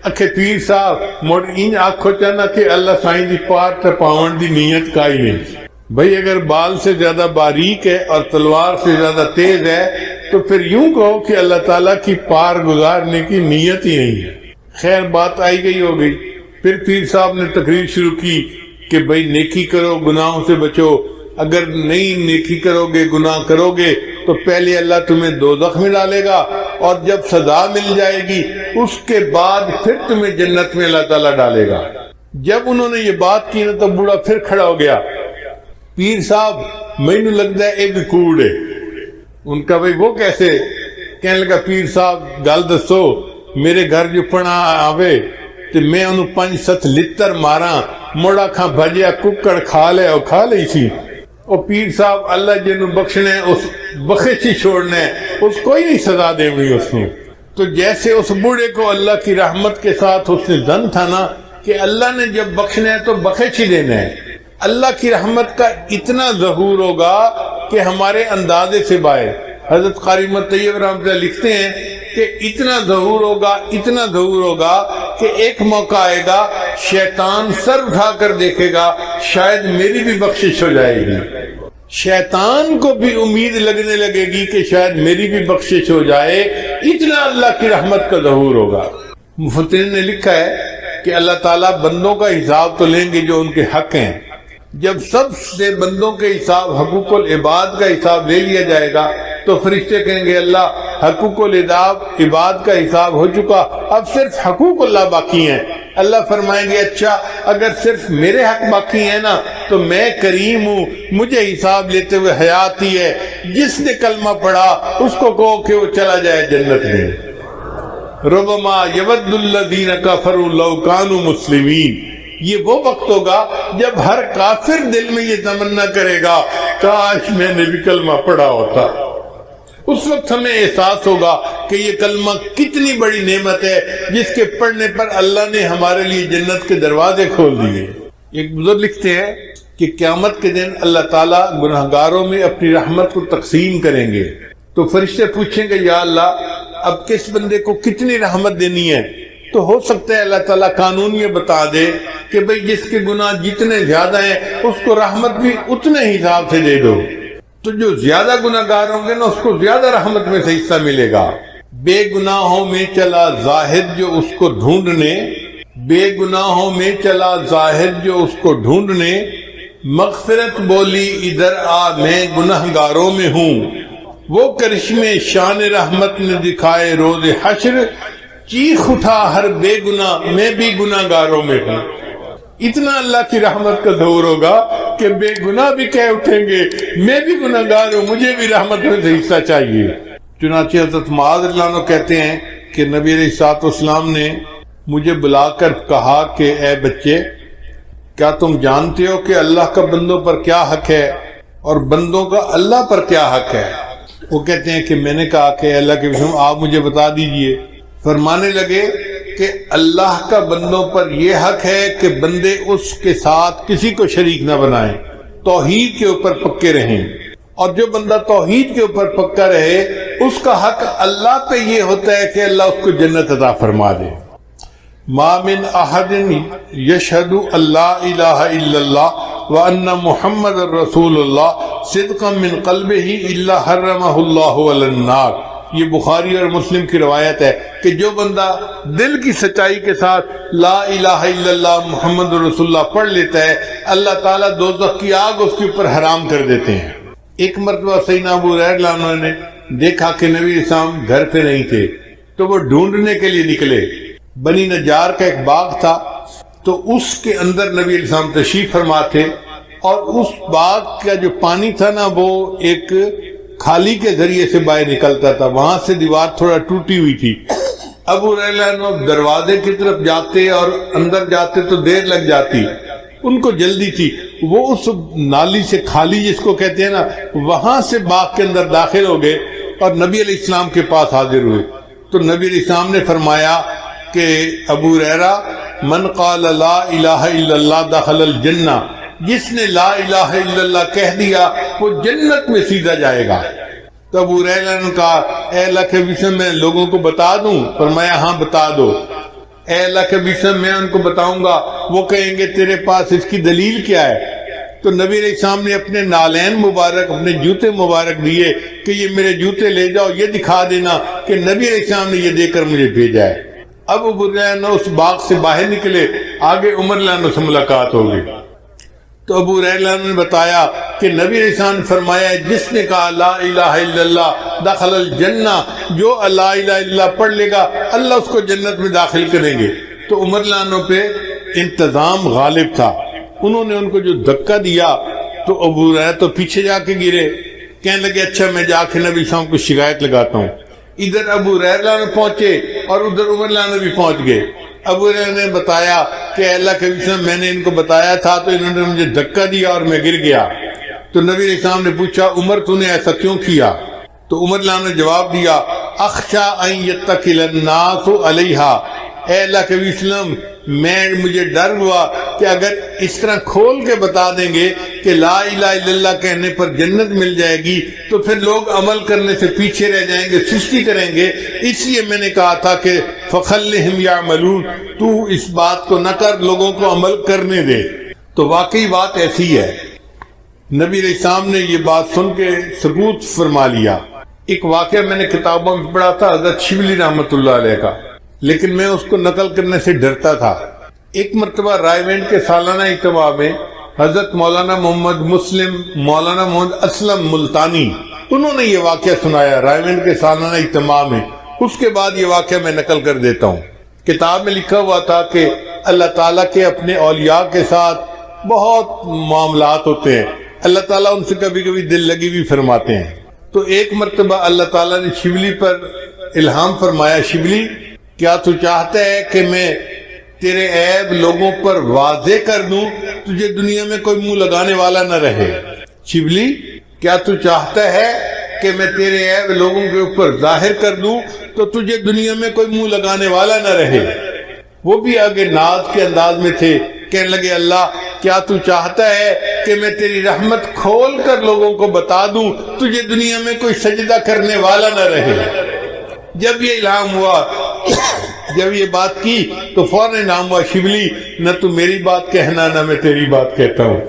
اکھے پیر صاحب مڑ ان آنکھوں چاہنا کہ اللہ سائیں دی پار تے پاون دی نیت کا ہی نہیں۔ بھئی اگر بال سے زیادہ باریک ہے اور تلوار سے زیادہ تیز ہے تو پھر یوں کہو کہ اللہ تعالیٰ کی پار گزارنے کی نیت ہی نہیں ہے۔ خیر بات آئی گئی ہو گئی۔ پھر پیر صاحب نے تقریر شروع کی کہ بھئی نیکی کرو، گناہوں سے بچو، اگر نہیں نیکی کرو گے، گناہ کرو گے تو پہلے اللہ تمہیں دوزخ میں ڈالے گا اور جب سزا مل جائے گی اس کے بعد پھر تمہیں جنت میں اللہ تعالیٰ ڈالے گا۔ جب انہوں نے یہ بات کی نا تو بوڑھا پھر کھڑا ہو گیا، پیر صاحب مینوں لگتا ہے ایک کوڑ ہے۔ ان کا بھئی وہ کیسے؟ کہنے لگا پیر صاحب گل دسو، میرے گھر جو پڑھا آوے تے میں انہوں 5-7 لتر ماراں، موڑا کھاں بھجیا ککڑ کھا لے اور کھا لئی سی۔ اور پیر صاحب اللہ جنوں بخشنے اس بخش ہی چھوڑنے، اس کوئی نہیں سزا دے ہوئی اس نے۔ تو جیسے اس بوڑھے کو اللہ کی رحمت کے ساتھ اس نے ظن تھا نا کہ اللہ نے جب بخشنا ہے تو بخش ہی دینا ہے، اللہ کی رحمت کا اتنا ظہور ہوگا کہ ہمارے اندازے سے باہر۔ حضرت قاری محمد طیب رحمۃ اللہ لکھتے ہیں کہ اتنا ظہور ہوگا کہ ایک موقع آئے گا شیطان سر اٹھا کر دیکھے گا شاید میری بھی بخشش ہو جائے گی۔ شیطان کو بھی امید لگنے لگے گی کہ شاید میری بھی بخشش ہو جائے، اتنا اللہ کی رحمت کا ظہور ہوگا۔ مفسرین نے لکھا ہے کہ اللہ تعالیٰ بندوں کا حساب تو لیں گے جو ان کے حق ہیں۔ جب سب سے بندوں کے حساب حقوق العباد کا حساب لے لیا جائے گا تو فرشتے کہیں گے اللہ حقوق العباد کا حساب ہو چکا، اب صرف حقوق اللہ باقی ہیں۔ اللہ فرمائیں گے اچھا اگر صرف میرے حق باقی ہیں نا تو میں کریم ہوں، مجھے حساب لیتے ہوئے حیات ہی ہے۔ جس نے کلمہ پڑھا اس کو کہو کہ وہ چلا جائے جنت میں۔ ربما یود الذین کفروا لو کانوا مسلمین، یہ وہ وقت ہوگا جب ہر کافر دل میں یہ تمنا کرے گا کاش میں نے بھی کلمہ پڑھا ہوتا۔ اس وقت ہمیں احساس ہوگا کہ یہ کلمہ کتنی بڑی نعمت ہے جس کے پڑھنے پر اللہ نے ہمارے لیے جنت کے دروازے کھول دیے۔ ایک بزرگ لکھتے ہیں کہ قیامت کے دن اللہ تعالیٰ گناہگاروں میں اپنی رحمت کو تقسیم کریں گے تو فرشتے پوچھیں گے یا اللہ اب کس بندے کو کتنی رحمت دینی ہے؟ تو ہو سکتا ہے اللہ تعالیٰ قانون یہ بتا دے کہ بھئی جس کے گناہ جتنے زیادہ ہیں اس کو رحمت بھی اتنے ہی حساب سے دے دو، تو جو زیادہ گناہگار ہوں گے نا اس کو زیادہ رحمت میں سے حصہ ملے گا۔ بے گناہوں میں چلا زاہد جو اس کو ڈھونڈنے، بے گناہوں میں چلا زاہد جو اس کو ڈھونڈنے، مغفرت بولی ادھر آ میں گناہگاروں میں ہوں، وہ کرشمے شان رحمت نے دکھائے روز حشر، چیخ اٹھا ہر بے گناہ میں بھی گناہگاروں میں ہوں۔ اتنا اللہ کی رحمت کا ظہور ہوگا کہ بے گناہ بھی کہہ اٹھیں گے میں بھی گناہگار ہوں، مجھے بھی رحمت میں سے حصہ چاہیے۔ چنانچہ حضرت معاذ اللہ عنہ کہتے ہیں کہ نبی علیہ الصلوۃ والسلام نے مجھے بلا کر کہا کہ اے بچے، کیا تم جانتے ہو کہ اللہ کا بندوں پر کیا حق ہے اور بندوں کا اللہ پر کیا حق ہے؟ وہ کہتے ہیں کہ میں نے کہا کہ اللہ کے بندوں آپ مجھے بتا دیجئے۔ فرمانے لگے کہ اللہ کا بندوں پر یہ حق ہے کہ بندے اس کے ساتھ کسی کو شریک نہ بنائیں، توحید کے اوپر پکے رہیں، اور جو بندہ توحید کے اوپر پکا رہے اس کا حق اللہ پہ یہ ہوتا ہے کہ اللہ اس کو جنت عطا فرما دے۔ ما من احد یشہد اللہ الہ الا اللہ وان محمد رسول اللہ صدقا من قلبہ الا حرمہ اللہ علی النار۔ یہ بخاری اور مسلم کی روایت ہے کہ جو بندہ دل کی سچائی کے ساتھ لا الہ الا اللہ محمد رسول اللہ پڑھ لیتا ہے، اللہ تعالیٰ دوزخ کی آگ اس کے اوپر حرام کر دیتے ہیں۔ ایک مرتبہ سیدنا ابو ہریرہ عنہ نے دیکھا کہ نبی علیہ السلام گھر پہ نہیں تھے، تو وہ ڈھونڈنے کے لیے نکلے۔ بنی نجار کا ایک باغ تھا، تو اس کے اندر نبی علیہ السلام تشریف فرما تھے، اور اس باغ کا جو پانی تھا نا وہ ایک کھالی کے ذریعے سے باہر نکلتا تھا، وہاں سے دیوار تھوڑا ٹوٹی ہوئی تھی۔ ابو ہریرہ عنہ دروازے کی طرف جاتے اور اندر جاتے تو دیر لگ جاتی، ان کو جلدی تھی، وہ اس نالی سے خالی جس کو کہتے ہیں نا وہاں سے باغ کے اندر داخل ہو گئے اور نبی علیہ السلام کے پاس حاضر ہوئے۔ تو نبی علیہ السلام نے فرمایا کہ ابو ہریرہ من قال لا الہ الا اللہ دخل الجنہ، جس نے لا الہ الا اللہ کہہ دیا وہ جنت میں سیدھا جائے گا۔ تو ابو ہریرہ نے کہا اے اللہ کے بشم میں لوگوں کو بتا دوں؟ فرمایا ہاں بتا دو۔ اے اللہ کے بشم میں ان کو بتاؤں گا، وہ کہیں گے تیرے پاس اس کی دلیل کیا ہے؟ تو نبی علیہ السلام نے اپنے نالین مبارک، اپنے جوتے مبارک دیے کہ یہ میرے جوتے لے جاؤ، یہ دکھا دینا کہ نبی علیہ السلام نے یہ دے کر مجھے بھیجا ہے۔ اب ابو ہریرہ اس باغ سے باہر نکلے، آگے عمر رضی اللہ عنہ سے ملاقات ہو گئی۔ تو ابو ہریرہ نے بتایا کہ نبی علیہ السلام نے فرمایا جس نے کہا لا الہ الا اللہ دخل الجنہ، جو لا الہ الا اللہ پڑھ لے گا اللہ اس کو جنت میں داخل کریں گے۔ تو عمر رضی اللہ عنہ پہ انتظام غالب تھا، انہوں نے ان کو جو دھکا دیا تو ابو ہریرہ تو پیچھے جا کے گرے، کہنے لگے اچھا میں جا کے نبی علیہ السلام کو شکایت لگاتا ہوں۔ ادھر ابو ہریرہ پہنچے اور ادھر عمر رضی اللہ عنہ بھی پہنچ گئے۔ ابو ہریرہ نے بتایا کہ اللہ کے وسلم میں نے ان کو بتایا تھا تو انہوں نے مجھے دھکا دیا اور میں گر گیا۔ تو نبی علیہ السلام نے پوچھا عمر تو نے ایسا کیوں کیا؟ تو عمر رضی اللہ عنہ نے جواب دیا اخشا ان یتکل الناس علیہا، اے اللہ کے وسلم مجھے ڈر ہوا کہ اگر اس طرح کھول کے بتا دیں گے کہ لا الہ الا اللہ کہنے پر جنت مل جائے گی تو پھر لوگ عمل کرنے سے پیچھے رہ جائیں گے، سستی کریں گے، اس لیے میں نے کہا تھا کہ فخلہم یعملون، تو اس بات کو نہ کر، لوگوں کو عمل کرنے دے۔ تو واقعی بات ایسی ہے، نبی علیہ السلام نے یہ بات سن کے سکوت فرما لیا۔ ایک واقعہ میں نے کتابوں میں پڑھا تھا حضرت شبلی رحمۃ اللہ علیہ کا، لیکن میں اس کو نقل کرنے سے ڈرتا تھا۔ ایک مرتبہ رائے وینڈ کے سالانہ اجتماع میں حضرت مولانا محمد مسلم، مولانا محمد اسلم ملتانی، انہوں نے یہ واقعہ سنایا رائے وینڈ کے سالانہ اجتماع میں۔ اس کے بعد یہ واقعہ میں نقل کر دیتا ہوں۔ کتاب میں لکھا ہوا تھا کہ اللہ تعالیٰ کے اپنے اولیاء کے ساتھ بہت معاملات ہوتے ہیں، اللہ تعالیٰ ان سے کبھی کبھی دل لگی بھی فرماتے ہیں۔ تو ایک مرتبہ اللہ تعالیٰ نے شبلی پر الہام فرمایا، شبلی کیا تو چاہتا ہے کہ میں تیرے عیب لوگوں پر واضح کر دوں، تجھے دنیا میں کوئی منہ لگانے والا نہ رہے؟ شبلی کیا تو چاہتا ہے کہ میں تیرے عیب لوگوں کے اوپر ظاہر کر دوں تو تجھے دنیا میں کوئی منہ لگانے والا نہ رہے؟ وہ بھی آگے ناز کے انداز میں تھے، کہنے لگے اللہ کیا تو چاہتا ہے کہ میں تیری رحمت کھول کر لوگوں کو بتا دوں تجھے دنیا میں کوئی سجدہ کرنے والا نہ رہے؟ جب یہ الہام ہوا، جب یہ بات کی تو فوراً الہام ہوا شبلی نہ تو میری بات کہنا نہ میں تیری بات کہتا ہوں۔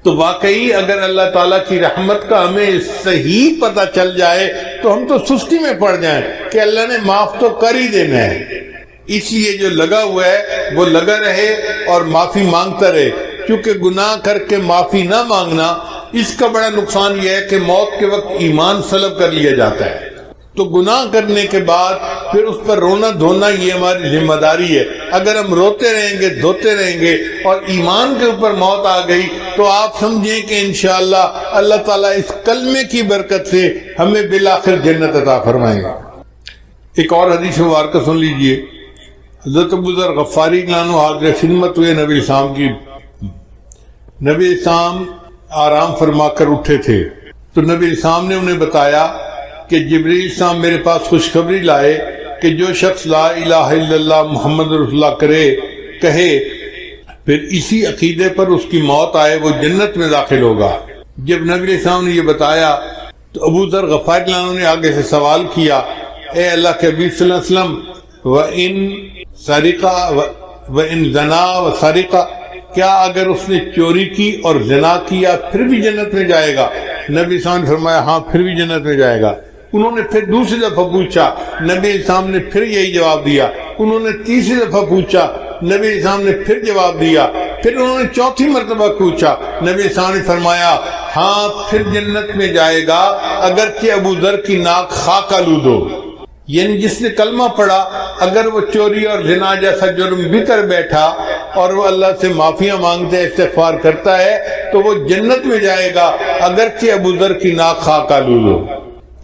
تو واقعی اگر اللہ تعالیٰ کی رحمت کا ہمیں صحیح پتہ چل جائے تو ہم تو سستی میں پڑ جائیں کہ اللہ نے معاف تو کر ہی دینا ہے۔ اس لیے جو لگا ہوا ہے وہ لگا رہے اور معافی مانگتا رہے، کیونکہ گناہ کر کے معافی نہ مانگنا، اس کا بڑا نقصان یہ ہے کہ موت کے وقت ایمان سلب کر لیا جاتا ہے۔ تو گناہ کرنے کے بعد پھر اس پر رونا دھونا یہ ہماری ذمہ داری ہے۔ اگر ہم روتے رہیں گے، دھوتے رہیں گے اور ایمان کے اوپر موت آ گئی تو آپ سمجھیں کہ انشاءاللہ اللہ تعالیٰ اس کلمے کی برکت سے ہمیں بالآخر جنت عطا فرمائے گا۔ ایک اور حدیث مبارکہ سن لیجئے. حضرت ابو ذر غفاری عنہ حاضر خدمت ہوئے نبی اسلام کی. نبی اسلام آرام فرما کر اٹھے تھے تو نبی اسلام نے انہیں بتایا کہ جبریل اسلام میرے پاس خوشخبری لائے کہ جو شخص لا الہ الا اللہ محمد رسول اللہ کہے پھر اسی عقیدے پر اس کی موت آئے وہ جنت میں داخل ہوگا. جب نبی اسلام نے یہ بتایا تو ابو ذر غفاری عنہ نے آگے سے سوال کیا، اے اللہ کے حبیب صلی اللہ علیہ وسلم، وَإِن سَرِقَ وَإِن زَنَا وَسَرِقَ، کیا اگر اس نے چوری کی اور زنا کیا پھر بھی جنت میں جائے گا؟ نبی اسلام نے فرمایا ہاں پھر بھی جنت میں جائے گا. انہوں نے پھر دوسری دفعہ پوچھا، نبی اسلام نے پھر یہی جواب دیا. انہوں نے تیسری دفعہ پوچھا، نبی اسلام نے پھر جواب دیا. پھر انہوں نے چوتھی مرتبہ پوچھا، نبی اسلام نے فرمایا ہاں پھر جنت میں جائے گا اگرچہ ابو ذر کی ناک خاک آلود ہو. یعنی جس نے کلمہ پڑھا اگر وہ چوری اور زنا جیسا جرم بھی کر بیٹھا اور وہ اللہ سے معافیاں مانگتے استغفار کرتا ہے تو وہ جنت میں جائے گا اگرچہ ابو ذر کی ناک خاک آلود ہو.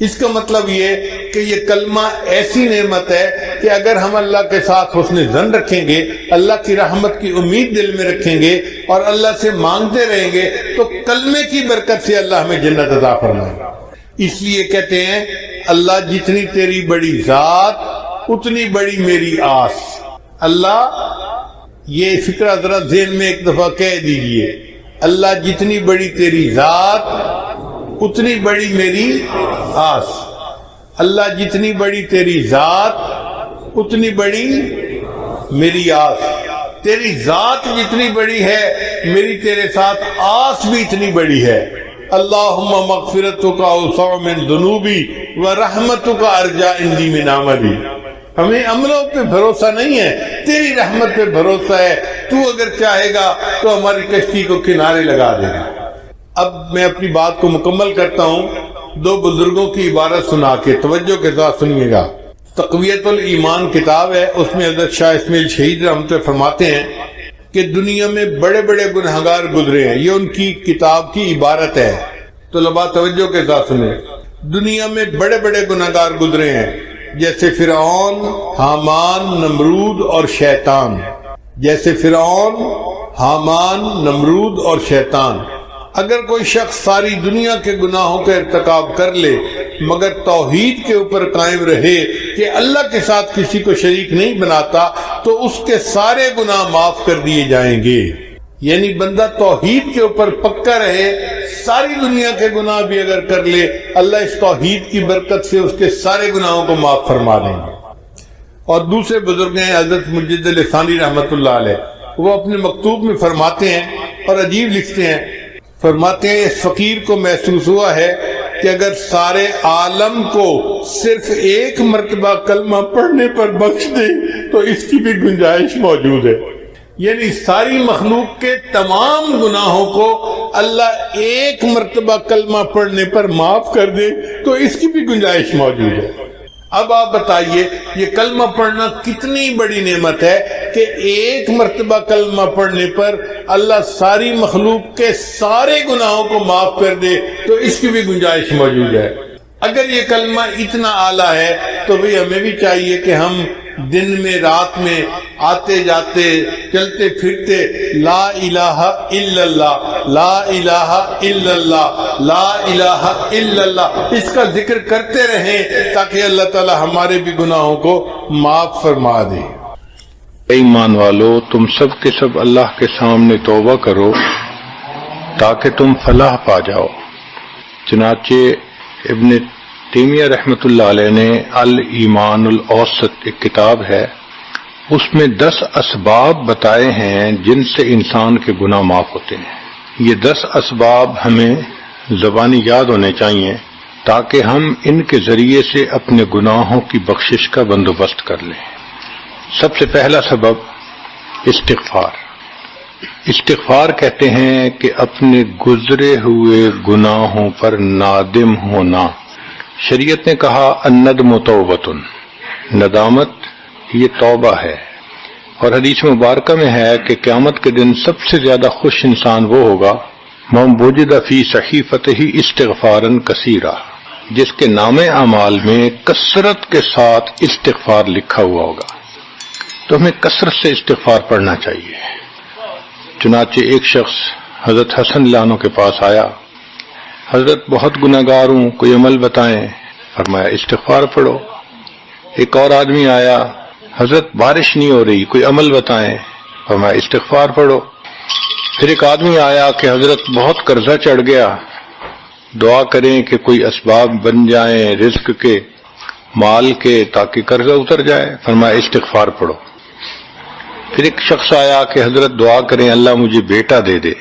اس کا مطلب یہ کہ یہ کلمہ ایسی نعمت ہے کہ اگر ہم اللہ کے ساتھ حسن ظن رکھیں گے، اللہ کی رحمت کی امید دل میں رکھیں گے اور اللہ سے مانگتے رہیں گے تو کلمے کی برکت سے اللہ ہمیں جنت عطا فرمائے گا. اس لیے کہتے ہیں اللہ جتنی تیری بڑی ذات اتنی بڑی میری آس. اللہ، یہ فکرہ ذرا ذہن میں ایک دفعہ کہہ دیجئے، اللہ جتنی بڑی تیری ذات اتنی بڑی میری آس. اللہ جتنی بڑی تیری ذات اتنی بڑی میری آس. تیری ذات جتنی بڑی ہے میری تیرے ساتھ آس بھی اتنی بڑی ہے. اللہم مغفرتک اوسع من ذنوبی ورحمتک ارجا عندی من عملی. ہمیں عملوں پہ بھروسہ نہیں ہے، تیری رحمت پہ بھروسہ ہے. تو اگر چاہے گا تو ہماری کشتی کو کنارے لگا دے گا. اب میں اپنی بات کو مکمل کرتا ہوں دو بزرگوں کی عبارت سنا کے. توجہ کے ساتھ سنیے گا. تقویت الایمان کتاب ہے، اس میں حضرت شاہ اسماعیل شہید رحمۃ اللہ فرماتے ہیں کہ دنیا میں بڑے بڑے گنہگار گزرے ہیں. یہ ان کی کتاب کی عبارت ہے. طلباء توجہ کے ساتھ سنیں. دنیا میں بڑے بڑے گنہگار گزرے ہیں جیسے فرعون، حامان، نمرود اور شیطان. جیسے فرعون، حامان، نمرود اور شیطان. اگر کوئی شخص ساری دنیا کے گناہوں کا ارتکاب کر لے مگر توحید کے اوپر قائم رہے کہ اللہ کے ساتھ کسی کو شریک نہیں بناتا تو اس کے سارے گناہ معاف کر دیے جائیں گے. یعنی بندہ توحید کے اوپر پکا رہے، ساری دنیا کے گناہ بھی اگر کر لے اللہ اس توحید کی برکت سے اس کے سارے گناہوں کو معاف فرما دیں گے. اور دوسرے بزرگ ہیں حضرت مجد لسانی رحمت اللہ علیہ، وہ اپنے مکتوب میں فرماتے ہیں اور عجیب لکھتے ہیں. فرماتے ہیں اس فقیر کو محسوس ہوا ہے کہ اگر سارے عالم کو صرف ایک مرتبہ کلمہ پڑھنے پر بخش دے تو اس کی بھی گنجائش موجود ہے. یعنی ساری مخلوق کے تمام گناہوں کو اللہ ایک مرتبہ کلمہ پڑھنے پر معاف کر دے تو اس کی بھی گنجائش موجود ہے. اب آپ بتائیے یہ کلمہ پڑھنا کتنی بڑی نعمت ہے کہ ایک مرتبہ کلمہ پڑھنے پر اللہ ساری مخلوق کے سارے گناہوں کو معاف کر دے تو اس کی بھی گنجائش موجود ہے. اگر یہ کلمہ اتنا اعلیٰ ہے تو بھی ہمیں بھی چاہیے کہ ہم دن میں رات میں آتے جاتے چلتے پھرتے لا الہ الا اللہ لا الہ الا اللہ لا الہ الا اللہ اس کا ذکر کرتے رہیں تاکہ اللہ تعالی ہمارے بھی گناہوں کو معاف فرما دے. ایمان والو، تم سب کے سب اللہ کے سامنے توبہ کرو تاکہ تم فلاح پا جاؤ. چنانچہ ابن تیمیہ رحمت اللہ علیہ نے الایمان الاوسط ایک کتاب ہے، اس میں 10 اسباب بتائے ہیں جن سے انسان کے گناہ معاف ہوتے ہیں. یہ 10 اسباب ہمیں زبانی یاد ہونے چاہیے تاکہ ہم ان کے ذریعے سے اپنے گناہوں کی بخشش کا بندوبست کر لیں. سب سے پہلا سبب استغفار. استغفار کہتے ہیں کہ اپنے گزرے ہوئے گناہوں پر نادم ہونا. شریعت نے کہا الندم توبۃ، ندامت یہ توبہ ہے. اور حدیث مبارکہ میں ہے کہ قیامت کے دن سب سے زیادہ خوش انسان وہ ہوگا من وجد فی صحیفتہ استغفارا کثیرا، جس کے نام اعمال میں کثرت کے ساتھ استغفار لکھا ہوا ہوگا، تو ہمیں کثرت سے استغفار پڑھنا چاہیے۔ چنانچہ ایک شخص حضرت حسن اللہ عنہ کے پاس آیا، حضرت بہت گناہگار ہوں، کوئی عمل بتائیں۔ فرمایا استغفار پڑھو۔ ایک اور آدمی آیا، حضرت بارش نہیں ہو رہی، کوئی عمل بتائیں۔ فرمایا استغفار پڑھو۔ پھر ایک آدمی آیا کہ حضرت بہت قرضہ چڑھ گیا، دعا کریں کہ کوئی اسباب بن جائیں رزق کے، مال کے، تاکہ قرضہ اتر جائے۔ فرمایا استغفار پڑھو۔ پھر ایک شخص آیا کہ حضرت دعا کریں اللہ مجھے بیٹا دے دے۔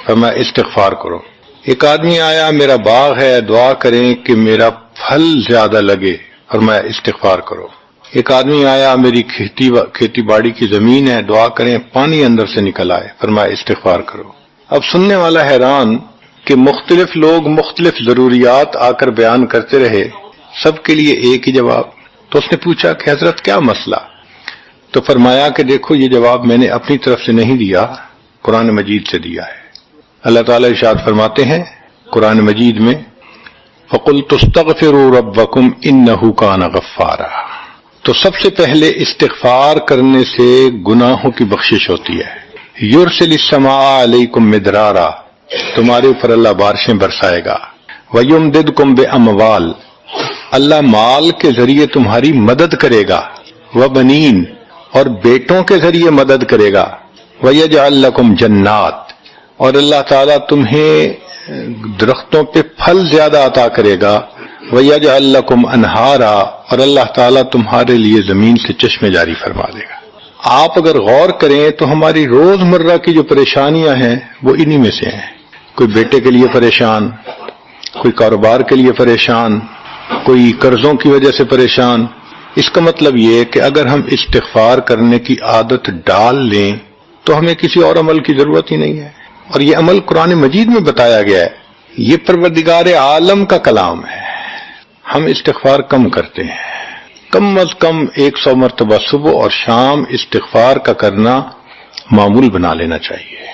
فرمایا استغفار کرو۔ ایک آدمی آیا میرا باغ ہے، دعا کریں کہ میرا پھل زیادہ لگے۔ فرمایا استغفار کرو۔ ایک آدمی آیا میری کھیتی باڑی کی زمین ہے، دعا کریں پانی اندر سے نکل آئے۔ فرمایا استغفار کرو۔ اب سننے والا حیران کہ مختلف لوگ مختلف ضروریات آ کر بیان کرتے رہے، سب کے لیے ایک ہی جواب۔ تو اس نے پوچھا کہ حضرت کیا مسئلہ؟ تو فرمایا کہ دیکھو یہ جواب میں نے اپنی طرف سے نہیں دیا، قرآن مجید سے دیا ہے۔ اللہ تعالیٰ ارشاد فرماتے ہیں قرآن مجید میں فَقُلْتُ اسْتَغْفِرُوا رَبَّكُمْ إِنَّهُ كَانَ غَفَّارًا۔ تو سب سے پہلے استغفار کرنے سے گناہوں کی بخشش ہوتی ہے۔ یرسل السماء علیکم مدرارا، تمہارے اوپر اللہ بارشیں برسائے گا۔ ویمددکم باموال، اللہ مال کے ذریعے تمہاری مدد کرے گا۔ وبنین، اور بیٹوں کے ذریعے مدد کرے گا۔ ویجعل لکم جنات، اور اللہ تعالیٰ تمہیں درختوں پہ پھل زیادہ عطا کرے گا۔ وَيَجْعَلْ لَكُمْ أَنْهَارًا، اور اللہ تعالیٰ تمہارے لیے زمین سے چشمے جاری فرما دے گا۔ آپ اگر غور کریں تو ہماری روز مرہ کی جو پریشانیاں ہیں وہ انہی میں سے ہیں۔ کوئی بیٹے کے لیے پریشان، کوئی کاروبار کے لیے پریشان، کوئی قرضوں کی وجہ سے پریشان۔ اس کا مطلب یہ کہ اگر ہم استغفار کرنے کی عادت ڈال لیں تو ہمیں کسی اور عمل کی ضرورت ہی نہیں ہے۔ اور یہ عمل قرآن مجید میں بتایا گیا ہے، یہ پروردگار عالم کا کلام ہے۔ ہم استغفار کم کرتے ہیں، کم از کم 100 مرتبہ صبح اور شام استغفار کا کرنا معمول بنا لینا چاہیے۔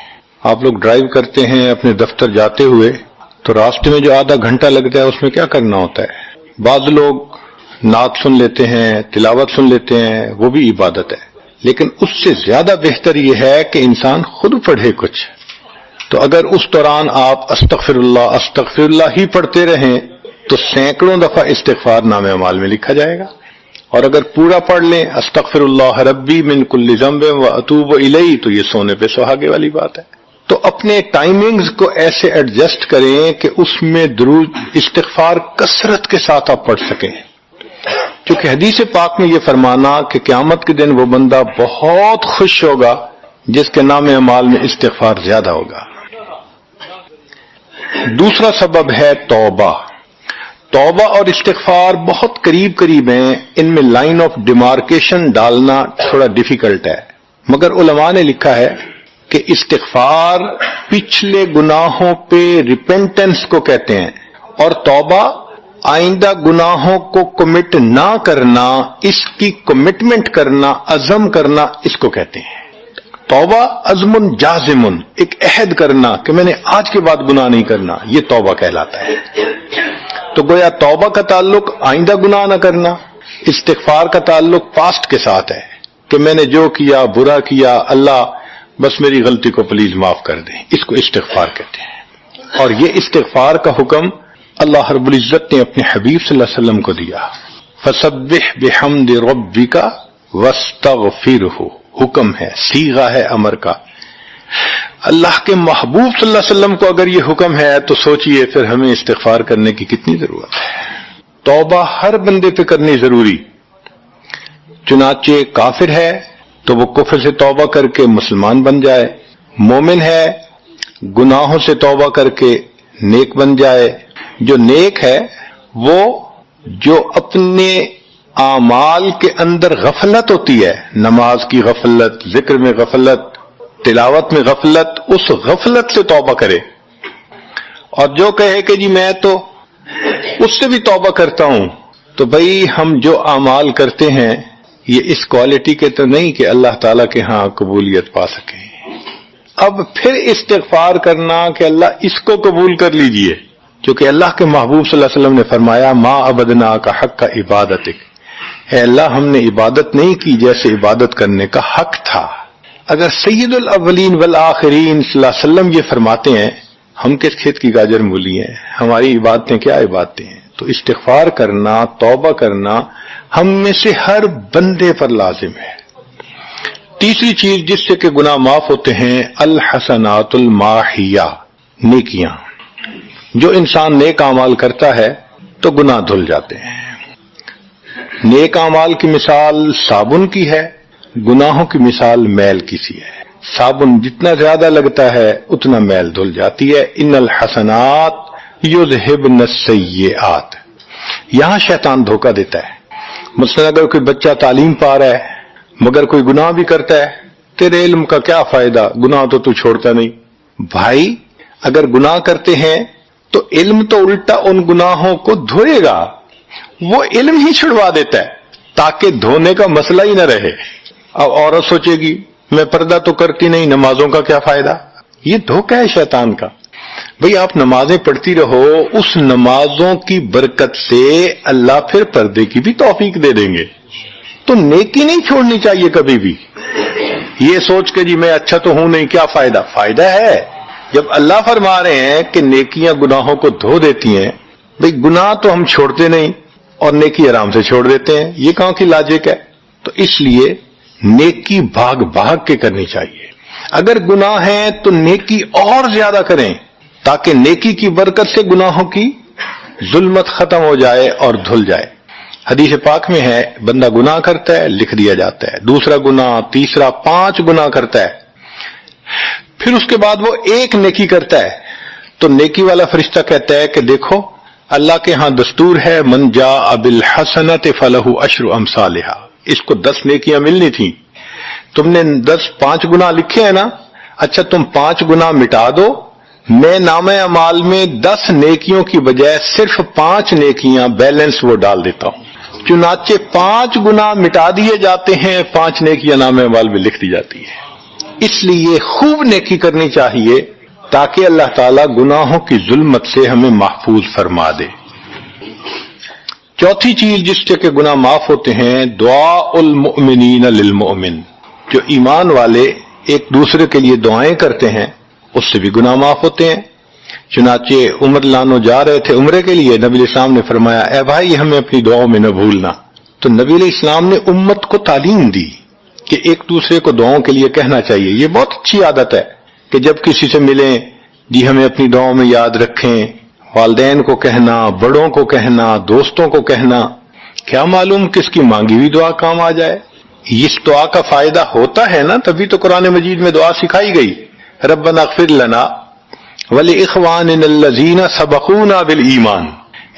آپ لوگ ڈرائیو کرتے ہیں اپنے دفتر جاتے ہوئے تو راستے میں جو آدھا گھنٹہ لگتا ہے اس میں کیا کرنا ہوتا ہے؟ بعض لوگ نعت سن لیتے ہیں، تلاوت سن لیتے ہیں، وہ بھی عبادت ہے، لیکن اس سے زیادہ بہتر یہ ہے کہ انسان خود پڑھے کچھ۔ تو اگر اس دوران آپ استغفر اللہ ہی پڑھتے رہیں تو سینکڑوں دفعہ استغفار نامہ اعمال میں لکھا جائے گا، اور اگر پورا پڑھ لیں استغفر اللہ ربی من کل ذنب و اتوب الیہ تو یہ سونے پہ سہاگے والی بات ہے۔ تو اپنے ٹائمنگز کو ایسے ایڈجسٹ کریں کہ اس میں درود استغفار کثرت کے ساتھ آپ پڑھ سکیں، کیونکہ حدیث پاک میں یہ فرمانا کہ قیامت کے دن وہ بندہ بہت خوش ہوگا جس کے نام اعمال میں استغفار زیادہ ہوگا۔ دوسرا سبب ہے توبہ۔ توبہ اور استغفار بہت قریب ہیں، ان میں لائن آف ڈیمارکیشن ڈالنا تھوڑا ڈیفیکلٹ ہے، مگر علماء نے لکھا ہے کہ استغفار پچھلے گناہوں پہ ریپینٹنس کو کہتے ہیں، اور توبہ آئندہ گناہوں کو کمٹ نہ کرنا، اس کی کمٹمنٹ کرنا، عزم کرنا، اس کو کہتے ہیں۔ توبہ عزم جازم، ایک عہد کرنا کہ میں نے آج کے بعد گناہ نہیں کرنا، یہ توبہ کہلاتا ہے۔ تو گویا توبہ کا تعلق آئندہ گناہ نہ کرنا، استغفار کا تعلق پاسٹ کے ساتھ ہے کہ میں نے جو کیا برا کیا، اللہ بس میری غلطی کو پلیز معاف کر دیں، اس کو استغفار کہتے ہیں۔ اور یہ استغفار کا حکم اللہ رب العزت نے اپنے حبیب صلی اللہ علیہ وسلم کو دیا، فسبح بحمد ربک واستغفرہ، حکم ہے، صیغہ ہے امر کا۔ اللہ کے محبوب صلی اللہ علیہ وسلم کو اگر یہ حکم ہے تو سوچئے پھر ہمیں استغفار کرنے کی کتنی ضرورت ہے۔ توبہ ہر بندے پہ کرنی ضروری، چنانچہ کافر ہے تو وہ کفر سے توبہ کر کے مسلمان بن جائے، مومن ہے گناہوں سے توبہ کر کے نیک بن جائے۔ جو نیک ہے وہ جو اپنے اعمال کے اندر غفلت ہوتی ہے، نماز کی غفلت، ذکر میں غفلت، تلاوت میں غفلت، اس غفلت سے توبہ کرے، اور جو کہے کہ جی میں تو اس سے بھی توبہ کرتا ہوں، تو بھائی ہم جو اعمال کرتے ہیں یہ اس کوالٹی کے تو نہیں کہ اللہ تعالیٰ کے ہاں قبولیت پا سکیں۔ اب پھر استغفار کرنا کہ اللہ اس کو قبول کر لیجئے، کیونکہ اللہ کے محبوب صلی اللہ علیہ وسلم نے فرمایا ما عبدنا کا حق کا عبادتک، اے اللہ ہم نے عبادت نہیں کی جیسے عبادت کرنے کا حق تھا۔ اگر سید الاولین والآخرین صلی اللہ علیہ وسلم یہ فرماتے ہیں، ہم کس کھیت کی گاجر مولی ہیں، ہماری عبادتیں کیا عبادتیں ہیں؟ تو استغفار کرنا، توبہ کرنا ہم میں سے ہر بندے پر لازم ہے۔ تیسری چیز جس سے کہ گناہ معاف ہوتے ہیں، الحسنات الماحیہ، نیکیاں۔ جو انسان نیک اعمال کرتا ہے تو گناہ دھل جاتے ہیں۔ نیک اعمال کی مثال صابن کی ہے، گناہوں کی مثال میل کی سی ہے۔ صابن جتنا زیادہ لگتا ہے اتنا میل دھل جاتی ہے۔ ان الحسنات یذہبن السیئات، یہاں شیطان دھوکہ دیتا ہے۔ مثلا اگر کوئی بچہ تعلیم پا رہا ہے مگر کوئی گناہ بھی کرتا ہے، تیرے علم کا کیا فائدہ، گناہ تو چھوڑتا نہیں۔ بھائی اگر گناہ کرتے ہیں تو علم تو الٹا ان گناہوں کو دھوئے گا، وہ علم ہی چھڑوا دیتا ہے تاکہ دھونے کا مسئلہ ہی نہ رہے۔ اب عورت سوچے گی میں پردہ تو کرتی نہیں، نمازوں کا کیا فائدہ؟ یہ دھوکہ ہے شیطان کا۔ بھئی آپ نمازیں پڑھتی رہو، اس نمازوں کی برکت سے اللہ پھر پردے کی بھی توفیق دے دیں گے۔ تو نیکی نہیں چھوڑنی چاہیے کبھی بھی، یہ سوچ کے جی میں اچھا تو ہوں نہیں، کیا فائدہ؟ فائدہ ہے۔ جب اللہ فرما رہے ہیں کہ نیکیاں گناہوں کو دھو دیتی ہیں، بھئی گناہ تو ہم چھوڑتے نہیں اور نیکی آرام سے چھوڑ دیتے ہیں، یہ کہاں کی لاجک ہے؟ تو اس لیے نیکی بھاگ بھاگ کے کرنی چاہیے۔ اگر گناہ ہیں تو نیکی اور زیادہ کریں تاکہ نیکی کی برکت سے گناہوں کی ظلمت ختم ہو جائے اور دھل جائے۔ حدیث پاک میں ہے بندہ گناہ کرتا ہے لکھ دیا جاتا ہے، دوسرا گناہ، تیسرا، 5 گناہ کرتا ہے، پھر اس کے بعد وہ ایک نیکی کرتا ہے تو نیکی والا فرشتہ کہتا ہے کہ دیکھو اللہ کے ہاں دستور ہے من جاء بالحسنۃ فلہ عشر امثالھا، اس کو 10 نیکیاں ملنی تھیں، تم نے 5 گناہ لکھے ہیں نا، اچھا تم 5 گناہ مٹا دو، میں نامہ اعمال میں 10 نیکیوں کی بجائے صرف 5 نیکیاں بیلنس وہ ڈال دیتا ہوں۔ چنانچہ 5 گناہ مٹا دیے جاتے ہیں، 5 نیکیاں نامہ اعمال میں لکھ دی جاتی ہے۔ اس لیے خوب نیکی کرنی چاہیے تاکہ اللہ تعالیٰ گناہوں کی ظلمت سے ہمیں محفوظ فرما دے۔ چوتھی چیز جس سے کہ گناہ معاف ہوتے ہیں، دعاء المؤمنین للمؤمن، جو ایمان والے ایک دوسرے کے لیے دعائیں کرتے ہیں اس سے بھی گناہ معاف ہوتے ہیں۔ چنانچہ عمر لانو جا رہے تھے عمرے کے لیے، نبی علیہ السلام نے فرمایا اے بھائی ہمیں اپنی دعاؤں میں نہ بھولنا، تو نبی علیہ السلام نے امت کو تعلیم دی کہ ایک دوسرے کو دعاؤں کے لیے کہنا چاہیے۔ یہ بہت اچھی عادت ہے کہ جب کسی سے ملیں جی ہمیں اپنی دعاؤں میں یاد رکھیں، والدین کو کہنا، بڑوں کو کہنا، دوستوں کو کہنا، کیا معلوم کس کی مانگی ہوئی دعا کام آ جائے۔ اس دعا کا فائدہ ہوتا ہے نا، تبھی تو قرآن مجید میں دعا سکھائی گئی، ربنا اغفر لنا ولاخواننا الذین سبقونا بالایمان،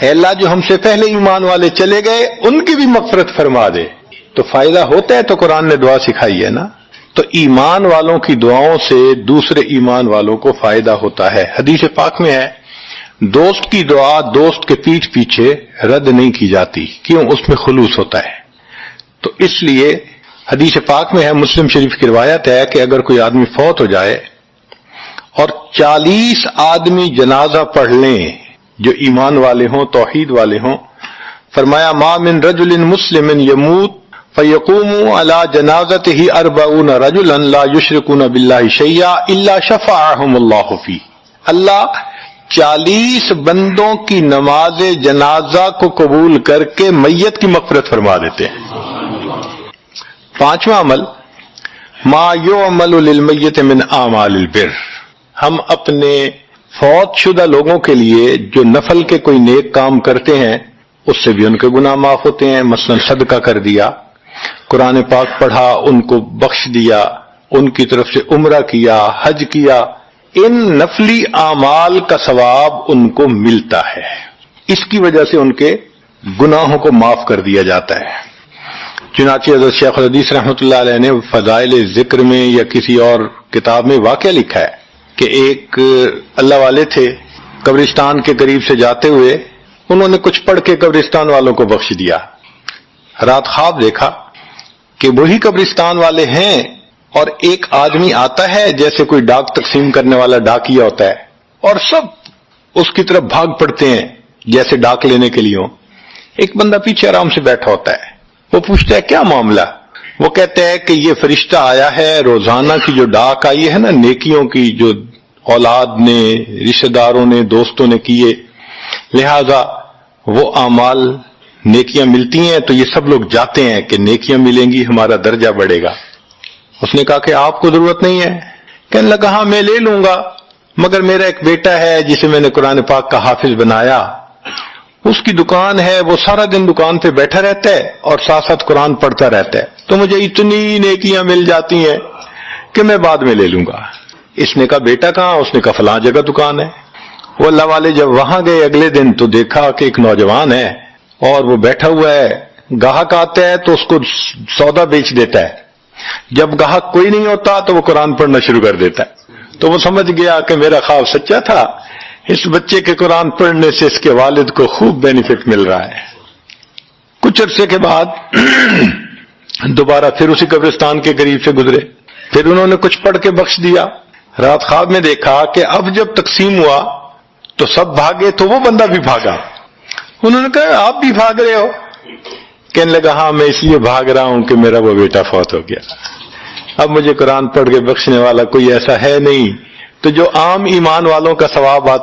اے اللہ جو ہم سے پہلے ایمان والے چلے گئے ان کی بھی مغفرت فرما دے۔ تو فائدہ ہوتا ہے تو قرآن نے دعا سکھائی ہے نا۔ تو ایمان والوں کی دعاؤں سے دوسرے ایمان والوں کو فائدہ ہوتا ہے۔ حدیث پاک میں ہے دوست کی دعا دوست کے پیٹھ پیچھے رد نہیں کی جاتی، کیوں؟ اس میں خلوص ہوتا ہے۔ تو اس لیے حدیث پاک میں ہے، مسلم شریف کی روایت ہے کہ اگر کوئی آدمی فوت ہو جائے اور 40 آدمی جنازہ پڑھ لیں جو ایمان والے ہوں، توحید والے ہوں، فرمایا ما من رجل مسلم یموت فیقوم علی جنازتہ 40 رجلا لا یشرکون باللہ شیئا الا شفعهم اللہ فی، اللہ 40 بندوں کی نماز جنازہ کو قبول کر کے میت کی مغفرت فرما دیتے ہیں۔ 5واں عمل ما یعمل للمیت من اعمال البر، ہم اپنے فوت شدہ لوگوں کے لیے جو نفل کے کوئی نیک کام کرتے ہیں اس سے بھی ان کے گناہ معاف ہوتے ہیں۔ مثلا صدقہ کر دیا، قرآن پاک پڑھا، ان کو بخش دیا، ان کی طرف سے عمرہ کیا، حج کیا، ان نفلی اعمال کا ثواب ان کو ملتا ہے، اس کی وجہ سے ان کے گناہوں کو معاف کر دیا جاتا ہے۔ چنانچہ حضرت شیخ الحدیث رحمۃ اللہ علیہ نے فضائل ذکر میں یا کسی اور کتاب میں واقعہ لکھا ہے کہ ایک اللہ والے تھے، قبرستان کے قریب سے جاتے ہوئے انہوں نے کچھ پڑھ کے قبرستان والوں کو بخش دیا۔ رات خواب دیکھا کہ وہی قبرستان والے ہیں اور ایک آدمی آتا ہے جیسے کوئی ڈاک تقسیم کرنے والا ڈاکیا ہوتا ہے، اور سب اس کی طرف بھاگ پڑتے ہیں جیسے ڈاک لینے کے لیے ہو. ایک بندہ پیچھے آرام سے بیٹھا ہوتا ہے. وہ پوچھتا ہے کیا معاملہ؟ وہ کہتا ہے کہ یہ فرشتہ آیا ہے، روزانہ کی جو ڈاک آئی ہے نا نیکیوں کی، جو اولاد نے، رشتہ داروں نے، دوستوں نے کیے، لہذا وہ اعمال نیکیاں ملتی ہیں تو یہ سب لوگ جاتے ہیں کہ نیکیاں ملیں گی، ہمارا درجہ بڑھے گا. اس نے کہا کہ آپ کو ضرورت نہیں ہے. کہنے لگا ہاں میں لے لوں گا، مگر میرا ایک بیٹا ہے جسے میں نے قرآن پاک کا حافظ بنایا، اس کی دکان ہے، وہ سارا دن دکان پہ بیٹھا رہتا ہے اور ساتھ ساتھ قرآن پڑھتا رہتا ہے، تو مجھے اتنی نیکیاں مل جاتی ہیں کہ میں بعد میں لے لوں گا. اس نے کہا بیٹا کہاں؟ اس نے کہا فلاں جگہ دکان ہے. وہ اللہ والے جب وہاں گئے اگلے دن تو دیکھا کہ ایک نوجوان ہے اور وہ بیٹھا ہوا ہے، گاہک آتا ہے تو اس کو سودا بیچ دیتا ہے، جب گاہک کوئی نہیں ہوتا تو وہ قرآن پڑھنا شروع کر دیتا ہے. تو وہ سمجھ گیا کہ میرا خواب سچا تھا، اس بچے کے قرآن پڑھنے سے اس کے والد کو خوب بینیفٹ مل رہا ہے. کچھ عرصے کے بعد دوبارہ پھر اسی قبرستان کے قریب سے گزرے، پھر انہوں نے کچھ پڑھ کے بخش دیا. رات خواب میں دیکھا کہ اب جب تقسیم ہوا تو سب بھاگے تو وہ بندہ بھی بھاگا. انہوں نے کہا آپ بھی بھاگ رہے ہو؟ کہنے لگا ہاں میں اس لیے بھاگ رہا ہوں کہ میرا وہ بیٹا فوت ہو گیا، اب مجھے قرآن پڑھ کے بخشنے والا کوئی ایسا ہے نہیں. تو جو عام ایمان والوں کا ثواب آتا